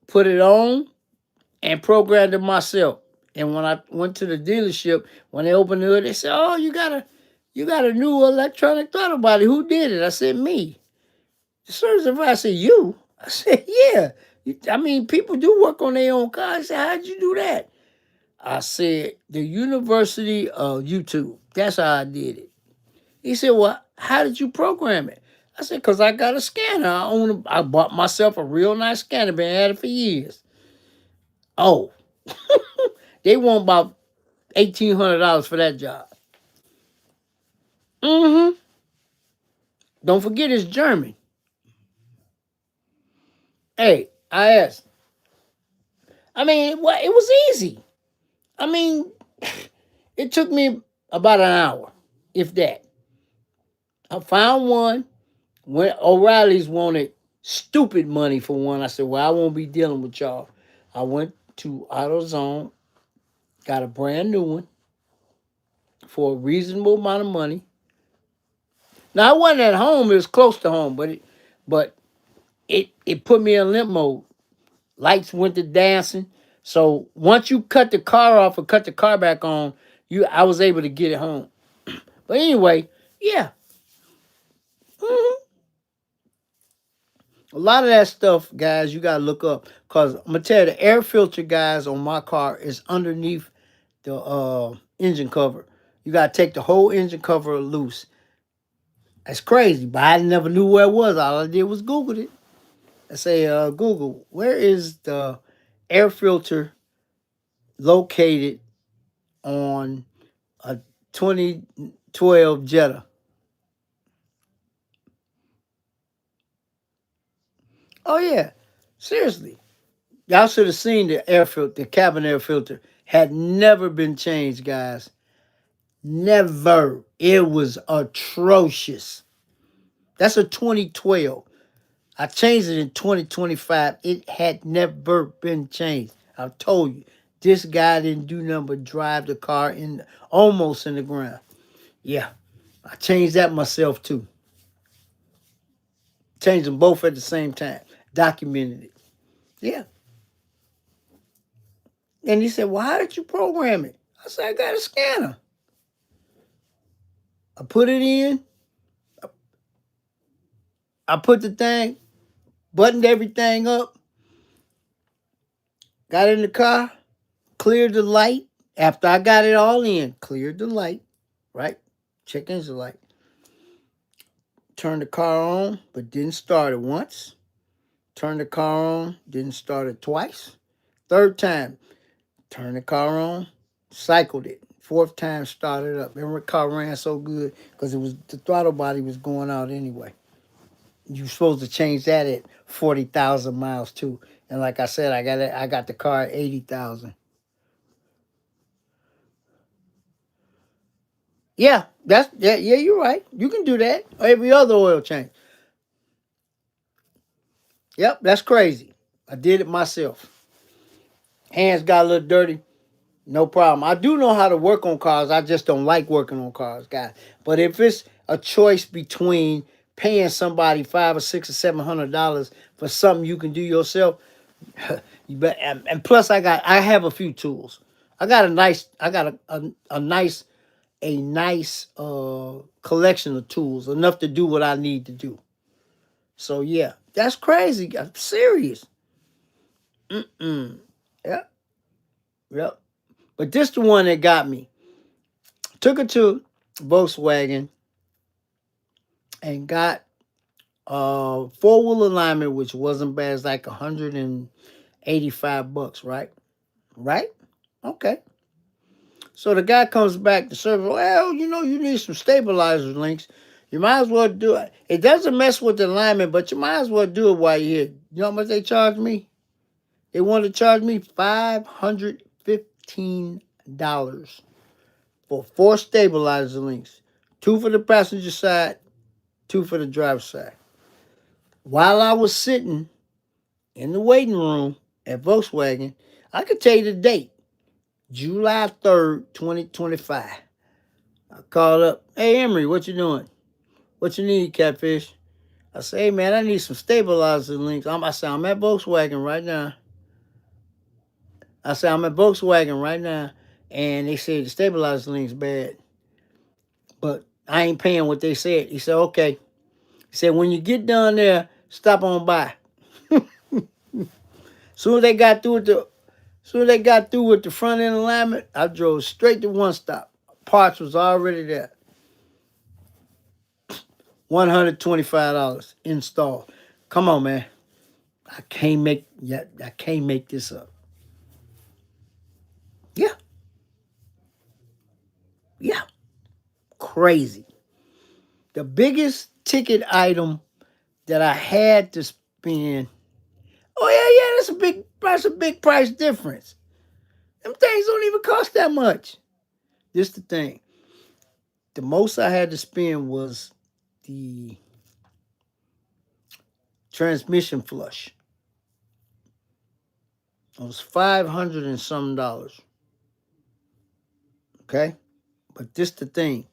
put it on, and programmed it myself. And when I went to the dealership, when they opened the hood, they said, "Oh, you got a new electronic throttle body. Who did it?" I said, "Me." The service advisor said, "You?" I said, "Yeah." I mean, people do work on their own cars. I said, "How'd you do that?" I said, "The University of YouTube. That's how I did it." He said, "Well, how did you program it?" I said, "Cause I got a scanner. I bought myself a real nice scanner. Been at it for years." Oh, they want about $1,800 for that job. Mm-hmm. Don't forget it's German. Hey, I asked. I mean, well, it was easy. I mean, it took me about an hour, if that. I found one. When O'Reilly's wanted stupid money for one, I said, "Well, I won't be dealing with y'all." I went to AutoZone, got a brand new one for a reasonable amount of money. Now, I wasn't at home; it was close to home, but it put me in limp mode. Lights went to dancing. So once you cut the car off or cut the car back on, I was able to get it home. But anyway, yeah. Mhm. A lot of that stuff, guys, you gotta look up. Cause I'm gonna tell you the air filter guys on my car is underneath the engine cover. You gotta take the whole engine cover loose. That's crazy, but I never knew where it was. All I did was Google it. I say, Google, where is the air filter located on a 2012 Jetta? Oh yeah, seriously. Y'all should have seen the air filter, the cabin air filter had never been changed, guys. Never. It was atrocious. That's a 2012. I changed it in 2025. It had never been changed. I told you, this guy didn't do nothing but drive the car in almost in the ground. Yeah, I changed that myself too. Changed them both at the same time. Documented it. Yeah. And he said, "Well, how did you program it?" I said, "I got a scanner. I put it in. I put the thing, buttoned everything up, got in the car, cleared the light, After I got it all in, cleared the light, right? Check engine light. Turned the car on, but didn't start it once. Turned the car on, didn't start it twice. Third time, turned the car on, cycled it. Fourth time, started up. Remember, the car ran so good because it was the throttle body was going out anyway. You're supposed to change that at 40,000 miles too. And like I said, I got the car at 80,000. Yeah, yeah. You're right. You can do that. Every other oil change. Yep, that's crazy. I did it myself. Hands got a little dirty. No problem. I do know how to work on cars. I just don't like working on cars, guys. But if it's a choice between paying somebody $500 or $700 for something you can do yourself, you bet. And plus, I have a few tools. I got a nice collection of tools, enough to do what I need to do. So yeah, that's crazy. I'm serious. Yep, yep. But this the one that got me. Took it to Volkswagen and got four-wheel alignment, which wasn't bad. It's like $185, right? Right? Okay. So the guy comes back to service. Well, you need some stabilizer links. You might as well do it. It doesn't mess with the alignment, but you might as well do it while you're here. You know how much they charged me? They wanted to charge me $515 for four stabilizer links. Two for the passenger side, two for the driver's side. While I was sitting in the waiting room at Volkswagen, I could tell you the date, July 3rd, 2025. I called up, hey, Emery, what you doing? What you need, Catfish? I say, hey, man, I need some stabilizer links. I said, I'm at Volkswagen right now. And they said the stabilizer link's bad. But I ain't paying what they said. He said, okay. He said, when you get down there, stop on by. Soon as they got through with the front end alignment, I drove straight to One Stop. Parts was already there. $125 installed. Come on, man. I can't make this up. Yeah. Yeah. Crazy. The biggest ticket item that I had to spend. Oh yeah, that's a big price difference. Them things don't even cost that much. This the thing. The most I had to spend was the transmission flush. It was 500 and some dollars. Okay? But this the thing.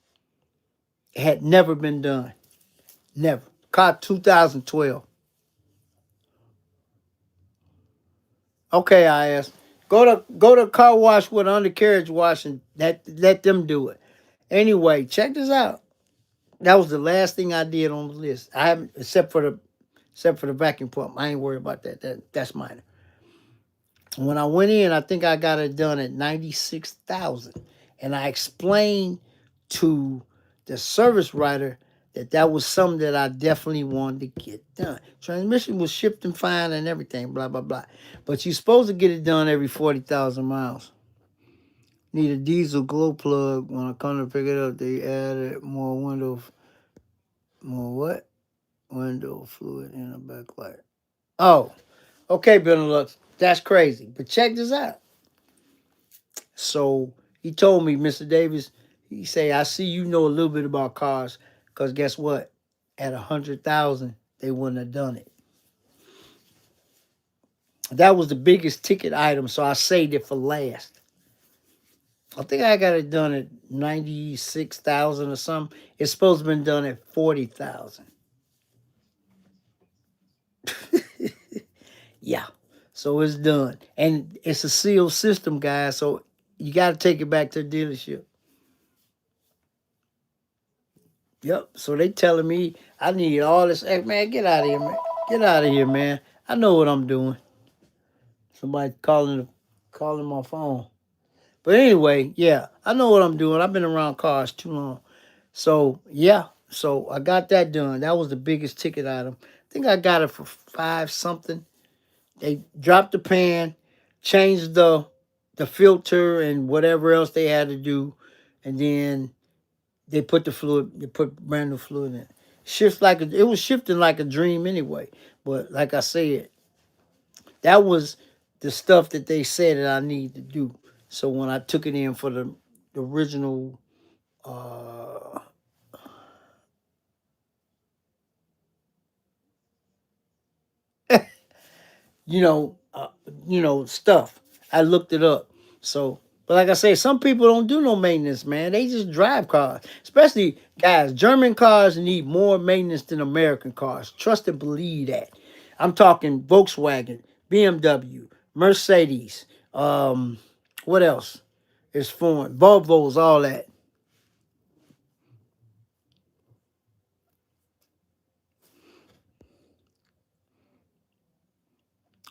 It had never been done. Never. Car 2012. Okay, I asked. Go to car wash with undercarriage wash and let them do it. Anyway, check this out. That was the last thing I did on the list. I haven't except for the vacuum pump. I ain't worried about that. That's minor. When I went in, I think I got it done at 96,000, and I explained to the service writer that was something that I definitely wanted to get done. Transmission was shifting fine and everything, blah blah blah. But you're supposed to get it done every 40,000 miles. Need a diesel glow plug. When I come to pick it up, they added more what? Window fluid in the backlight. Oh, okay, Benelux. That's crazy. But check this out. So he told me, Mr. Davis, he say, I see you know a little bit about cars. Because guess what? At 100,000, they wouldn't have done it. That was the biggest ticket item, so I saved it for last. I think I got it done at 96,000 or something. It's supposed to have been done at 40,000. Yeah. So it's done. And it's a sealed system, guys. So you got to take it back to the dealership. Yep. So they telling me I need all this. Hey, man, get out of here, man. Get out of here, man. I know what I'm doing. Somebody calling my phone. But anyway, yeah, I know what I'm doing. I've been around cars too long. So yeah, so I got that done. That was the biggest ticket item. I think I got it for five something. They dropped the pan, changed the filter and whatever else they had to do, and then they put the fluid. They put brand new fluid in. It was shifting like a dream anyway. But like I said, that was the stuff that they said that I need to do. So when I took it in for the original, uh, you know, uh, stuff, I looked it up. So, but like I say, some people don't do no maintenance, man. They just drive cars. Especially guys, German cars need more maintenance than American cars. Trust and believe that. I'm talking Volkswagen, BMW, Mercedes. What else? It's foreign. Volvos, all that.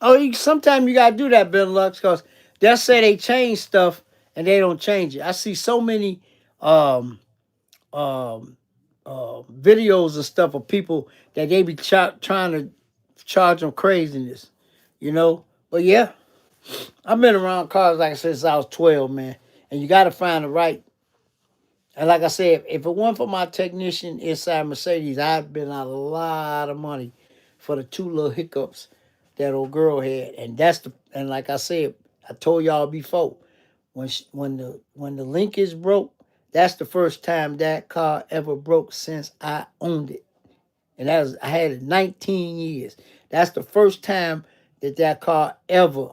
Oh, sometimes you gotta do that, Bill Lux, because they'll say they change stuff and they don't change it. I see so many um um videos and stuff of people that they be trying to charge them craziness, you know. But yeah, I've been around cars like I said since I was 12, man. And you gotta find the right. And like I said, if it weren't for my technician inside Mercedes, I'd been out a lot of money for the two little hiccups that old girl had. And like I said, I told y'all before, when the linkage broke, that's the first time that car ever broke since I owned it. And I had it 19 years. That's the first time that car ever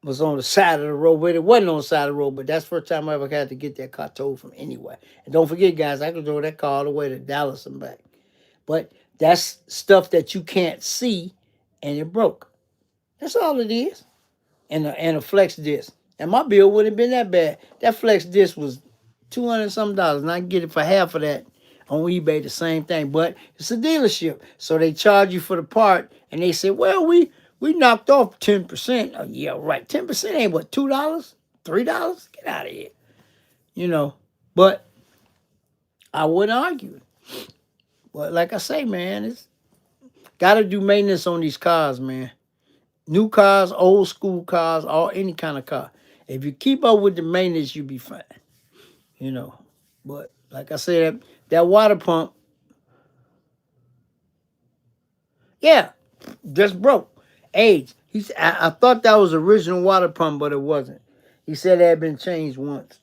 was on the side of the road. But it wasn't on the side of the road, but that's the first time I ever had to get that car towed from anywhere. And don't forget, guys, I could throw that car all the way to Dallas and back. But that's stuff that you can't see, and it broke. That's all it is. And a flex disc. And my bill wouldn't have been that bad. That flex disc was 200 some dollars, and I can get it for half of that on eBay. The same thing, but it's a dealership, so they charge you for the part, and they say, "Well, we knocked off 10%." Oh, yeah, right. 10% ain't what, $2, $3? Get out of here, you know. But I wouldn't argue. But like I say, man, it's got to do maintenance on these cars, man. New cars, old school cars, all any kind of car. If you keep up with the maintenance, you'll be fine, you know. But like I said, that water pump, yeah, just broke. Age. I thought that was original water pump, but it wasn't. He said it had been changed once.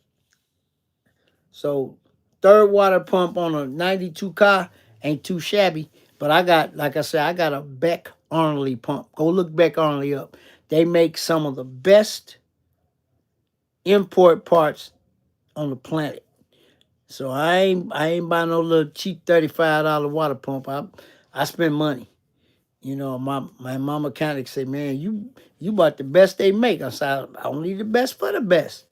So third water pump on a 92 car ain't too shabby. But I got, like I said, I got a Beck Arnoldly pump. Go look Beck Arnoldly up. They make some of the best import parts on the planet. So I ain't buying no little cheap $35 water pump. I spend money. You know, my mechanic said, "Man, you bought the best they make." I said, "I only the best for the best."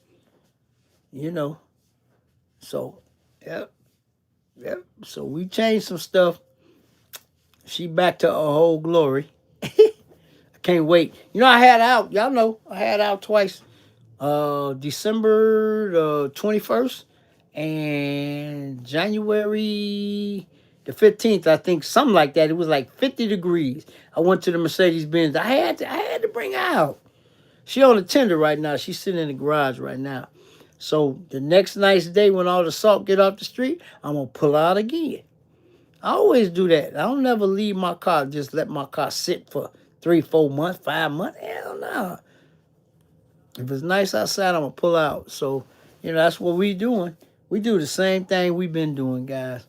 You know. So yeah, yeah. So we changed some stuff. She back to her whole glory. I can't wait. You know, I had out. Y'all know I had out twice. December the 21st and January the 15th, I think, something like that. It was like 50 degrees. I went to the Mercedes Benz. I had to bring her out. She on the tender right now. She's sitting in the garage right now. So the next nice day when all the salt get off the street, I'm gonna pull out again. I always do that. I don't never leave my car, just let my car sit for 3, 4 months, 5 months. Hell no. If it's nice outside, I'm gonna pull out. So, that's what we doing. We do the same thing we've been doing, guys.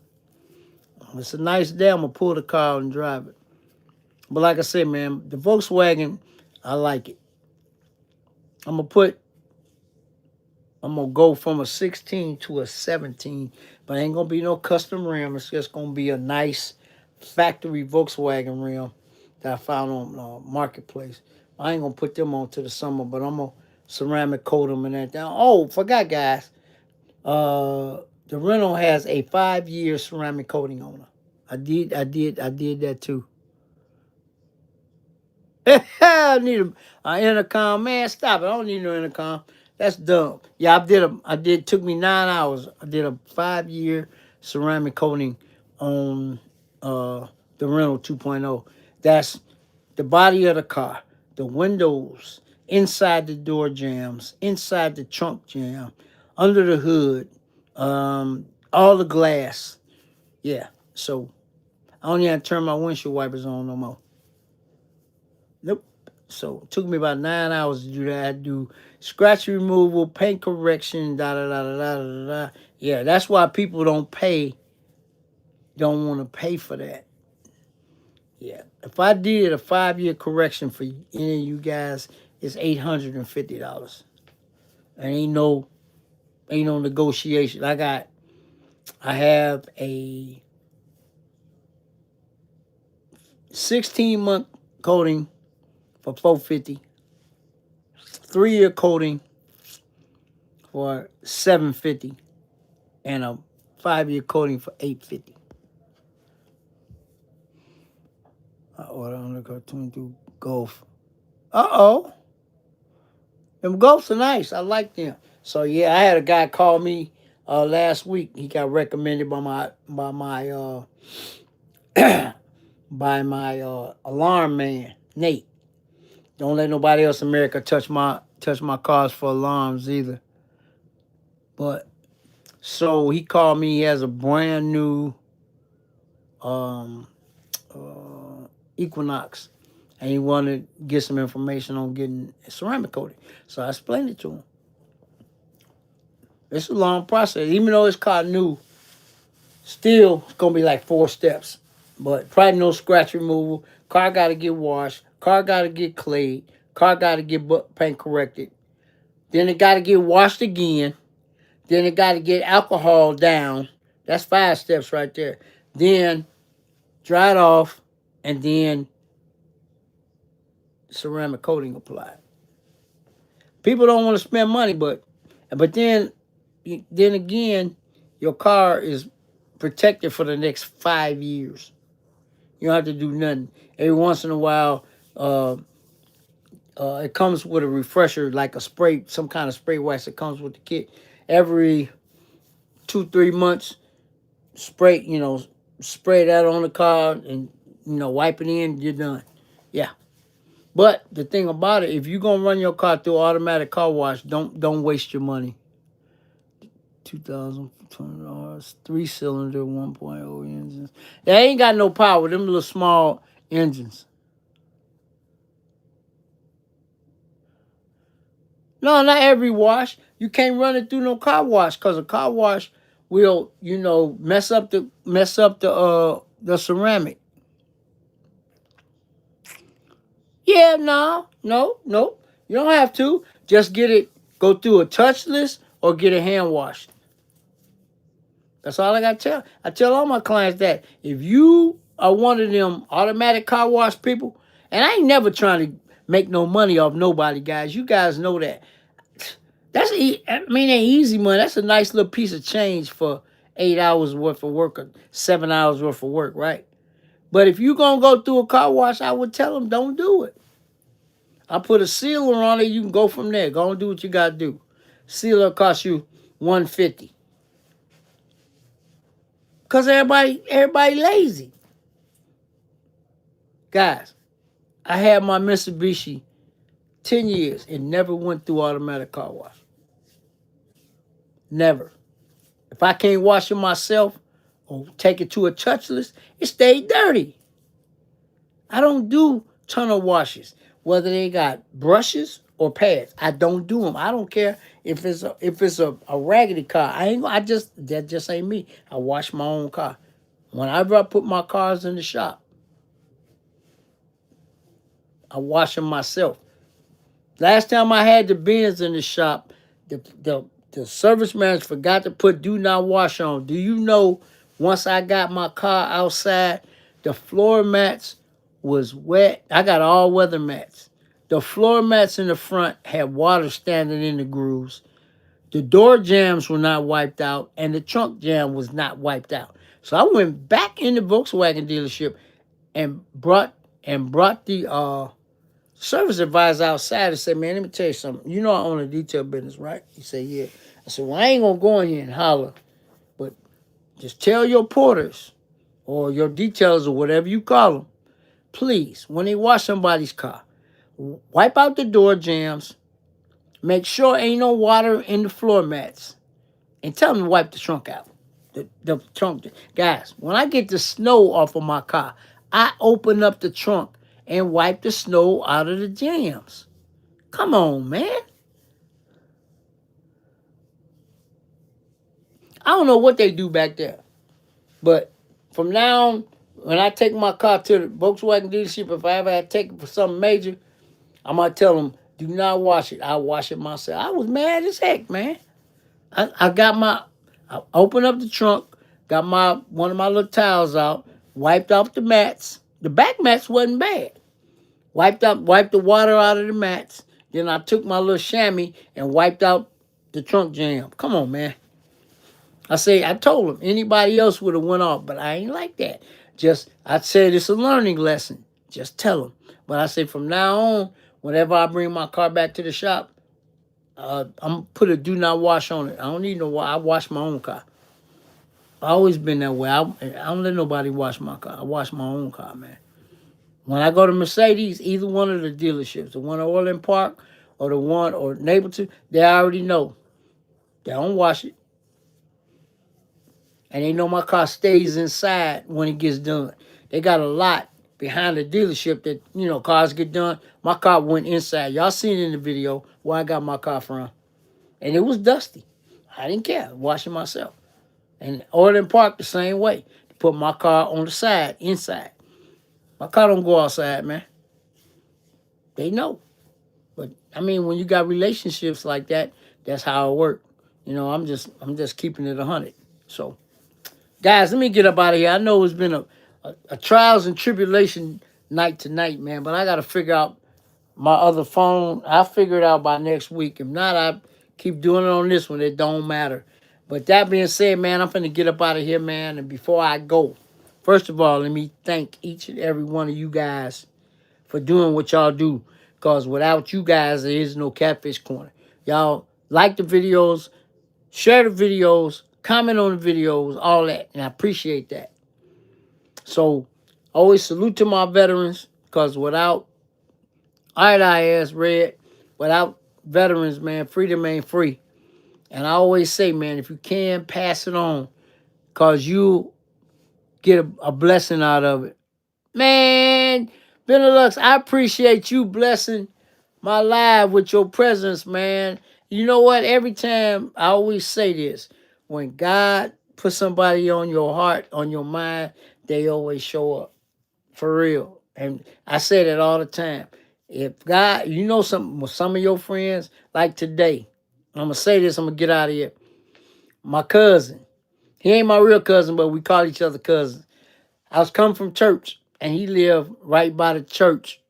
If it's a nice day, I'm gonna pull the car out and drive it. But like I said, man, the Volkswagen, I like it. I'm gonna put I'm gonna go from a 16 to a 17, but ain't gonna be no custom rim. It's just gonna be a nice factory Volkswagen rim that I found on Marketplace. I ain't gonna put them on to the summer, but I'm gonna ceramic coat them and everything. Oh, forgot, guys. The rental has a 5-year ceramic coating on it. I did that too. I need a intercom, man. Stop it! I don't need no intercom. That's dumb. Yeah, took me 9 hours. I did a 5 year ceramic coating on the rental 2.0. That's the body of the car, the windows, inside the door jams, inside the trunk jam, under the hood, all the glass. Yeah. So I don't even have to turn my windshield wipers on no more. Nope. So it took me about 9 hours to do that. I do scratch removal, paint correction, da da da da da da da. Yeah, that's why people don't want to pay for that. Yeah. If I did a 5 year correction for any of you guys, it's $850. And ain't no negotiation. I have a 16-month coating for $450, 3 year coating for $750, and a 5 year coating for $850. I order on the cartoon through Golf. Them Golfs are nice. I like them. So yeah, I had a guy call me last week. He got recommended by my alarm man, Nate. Don't let nobody else in America touch my cars for alarms either. But so he called me. He has a brand new um, Equinox, and he wanted to get some information on getting ceramic coating. So I explained it to him. It's a long process. Even though it's car new, still it's gonna be like 4 steps. But probably no scratch removal. Car gotta get washed. Car gotta get clayed. Car gotta get paint corrected. Then it gotta get washed again. Then it gotta get alcohol down. That's 5 steps right there. Then dry it off, and then ceramic coating applied. People don't want to spend money, but then again, your car is protected for the next 5 years. You don't have to do nothing. Every once in a while, it comes with a refresher, like a spray, some kind of spray wax that comes with the kit. Every 2-3 months, spray that on the car and wipe it in. You're done. Yeah. But the thing about it, if you're gonna run your car through automatic car wash, don't waste your money. $2,020, 3-cylinder, 1.0 engines. They ain't got no power. Them little small engines. No, not every wash. You can't run it through no car wash because a car wash will, mess up the ceramic. Yeah, no. You don't have to. Just go through a touchless or get a hand washed. That's all I got to tell. I tell all my clients that if you are one of them automatic car wash people, and I ain't never trying to make no money off nobody, guys. You guys know that. Ain't easy money. That's a nice little piece of change for 8 hours worth of work or 7 hours worth of work, right? But if you going to go through a car wash, I would tell them don't do it. I put a sealer on it. You can go from there. Go and do what you got to do. Sealer costs you $150. Because everybody lazy. Guys, I had my Mitsubishi 10 years and never went through automatic car wash. Never. If I can't wash it myself or take it to a touchless, it stayed dirty. I don't do tunnel washes, whether they got brushes or pads. I don't do them. I don't care if it's a raggedy car. That just ain't me. I wash my own car. Whenever I put my cars in the shop, I wash them myself. Last time I had the Benz in the shop, the service manager forgot to put do not wash on. Do you know, once I got my car outside, the floor mats was wet. I got all weather mats. The floor mats in the front had water standing in the grooves. The door jams were not wiped out, and the trunk jam was not wiped out. So I went back in the Volkswagen dealership and brought the Service advisor outside and said, man, let me tell you something. You know I own a detail business, right? He said, yeah. I said, well, I ain't going to go in here and holler, but just tell your porters or your detailers or whatever you call them, please, when they wash somebody's car, wipe out the door jams, make sure ain't no water in the floor mats, and tell them to wipe the trunk out. The trunk. Guys, when I get the snow off of my car, I open up the trunk and wipe the snow out of the jams. Come on, man. I don't know what they do back there. But from now on, when I take my car to the Volkswagen dealership, if I ever had to take it for something major, I'm going to tell them, do not wash it. I'll wash it myself. I was mad as heck, man. I opened up the trunk, got one of my little towels out, wiped off the mats. The back mats wasn't bad. Wiped the water out of the mats. Then I took my little chamois and wiped out the trunk jam. Come on, man. I told him anybody else would have went off, but I ain't like that. I said it's a learning lesson. Just tell them. But I say from now on, whenever I bring my car back to the shop, I'm put a do not wash on it. I don't need no wash. I wash my own car. I always been that way. I don't let nobody wash my car. I wash my own car, man. When I go to Mercedes, either one of the dealerships, the one at Orland Park or the one or Neighborton, they already know. They don't wash it. And they know my car stays inside when it gets done. They got a lot behind the dealership that, cars get done. My car went inside. Y'all seen it in the video where I got my car from. And it was dusty. I didn't care. Washing myself. And Orland Park the same way. Put my car on the side, inside. My car don't go outside, man. They know. But I mean, when you got relationships like that, that's how it works. I'm just keeping it 100. So, guys, let me get up out of here. I know it's been a trials and tribulation night tonight, man. But I got to figure out my other phone. I'll figure it out by next week. If not, I keep doing it on this one. It don't matter. But that being said, man, I'm finna get up out of here, man. And before I go, first of all, let me thank each and every one of you guys for doing what y'all do. Because without you guys, there is no Catfish Corner. Y'all like the videos, share the videos, comment on the videos, all that. And I appreciate that. So, always salute to my veterans. Because without IIS Red, without veterans, man, freedom ain't free. And I always say, man, if you can, pass it on. Because you get a blessing out of it. Man, Benelux, I appreciate you blessing my life with your presence, man. You know what? Every time I always say this. When God puts somebody on your heart, on your mind, they always show up. For real. And I say that all the time. If God, some of your friends, like today, I'm going to say this, I'm going to get out of here. My cousin, he ain't my real cousin, but we call each other cousins. I was coming from church, and he lived right by the church.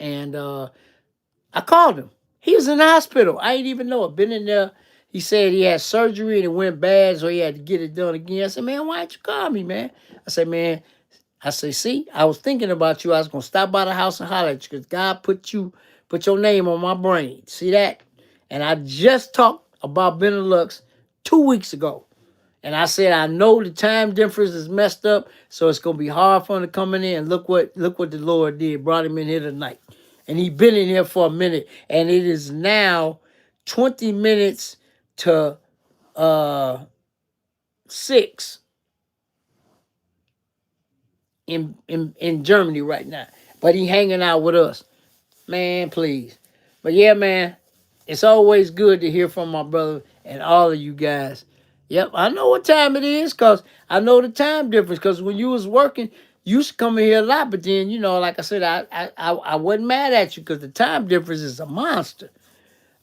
And I called him. He was in the hospital. I didn't even know it. Been in there. He said he had surgery and it went bad, so he had to get it done again. I said, man, why didn't you call me, man? I said, see, I was thinking about you. I was going to stop by the house and holler at you because God put your name on my brain. See that? And I just talked about Benelux 2 weeks ago. And I said, I know the time difference is messed up, so it's going to be hard for him to come in. And look what the Lord did. Brought him in here tonight. And he's been in here for a minute. And it is now 20 minutes to 6 in Germany right now. But he hanging out with us. Man, please. But yeah, man, it's always good to hear from my brother and all of you guys. Yep, I know what time it is because I know the time difference. Because when you was working, you used to come in here a lot. But then, like I said, I wasn't mad at you because the time difference is a monster.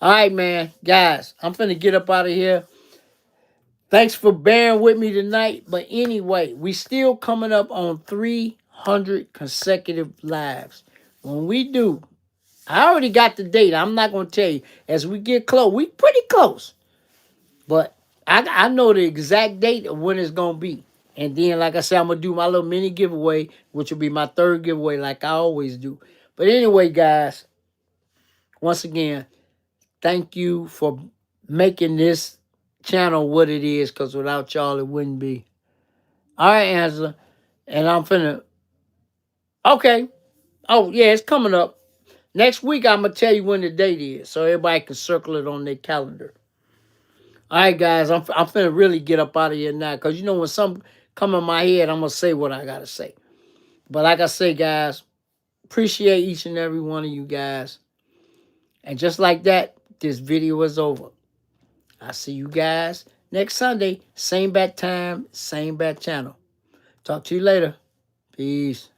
All right, man. Guys, I'm finna get up out of here. Thanks for bearing with me tonight. But anyway, we still coming up on 300 consecutive lives. When we do, I already got the date. I'm not going to tell you. As we get close, we pretty close. But I know the exact date of when it's going to be. And then, like I said, I'm going to do my little mini giveaway, which will be my third giveaway like I always do. But anyway, guys, once again, thank you for making this channel what it is, because without y'all, it wouldn't be. All right, Angela. And I'm finna. Okay. Oh, yeah, it's coming up. Next week, I'm going to tell you when the date is so everybody can circle it on their calendar. All right, guys, I'm finna really get up out of here now, because you know when something come in my head, I'm going to say what I got to say. But like I say, guys, appreciate each and every one of you guys. And just like that, this video is over. I'll see you guys next Sunday. Same bat time, same bat channel. Talk to you later. Peace.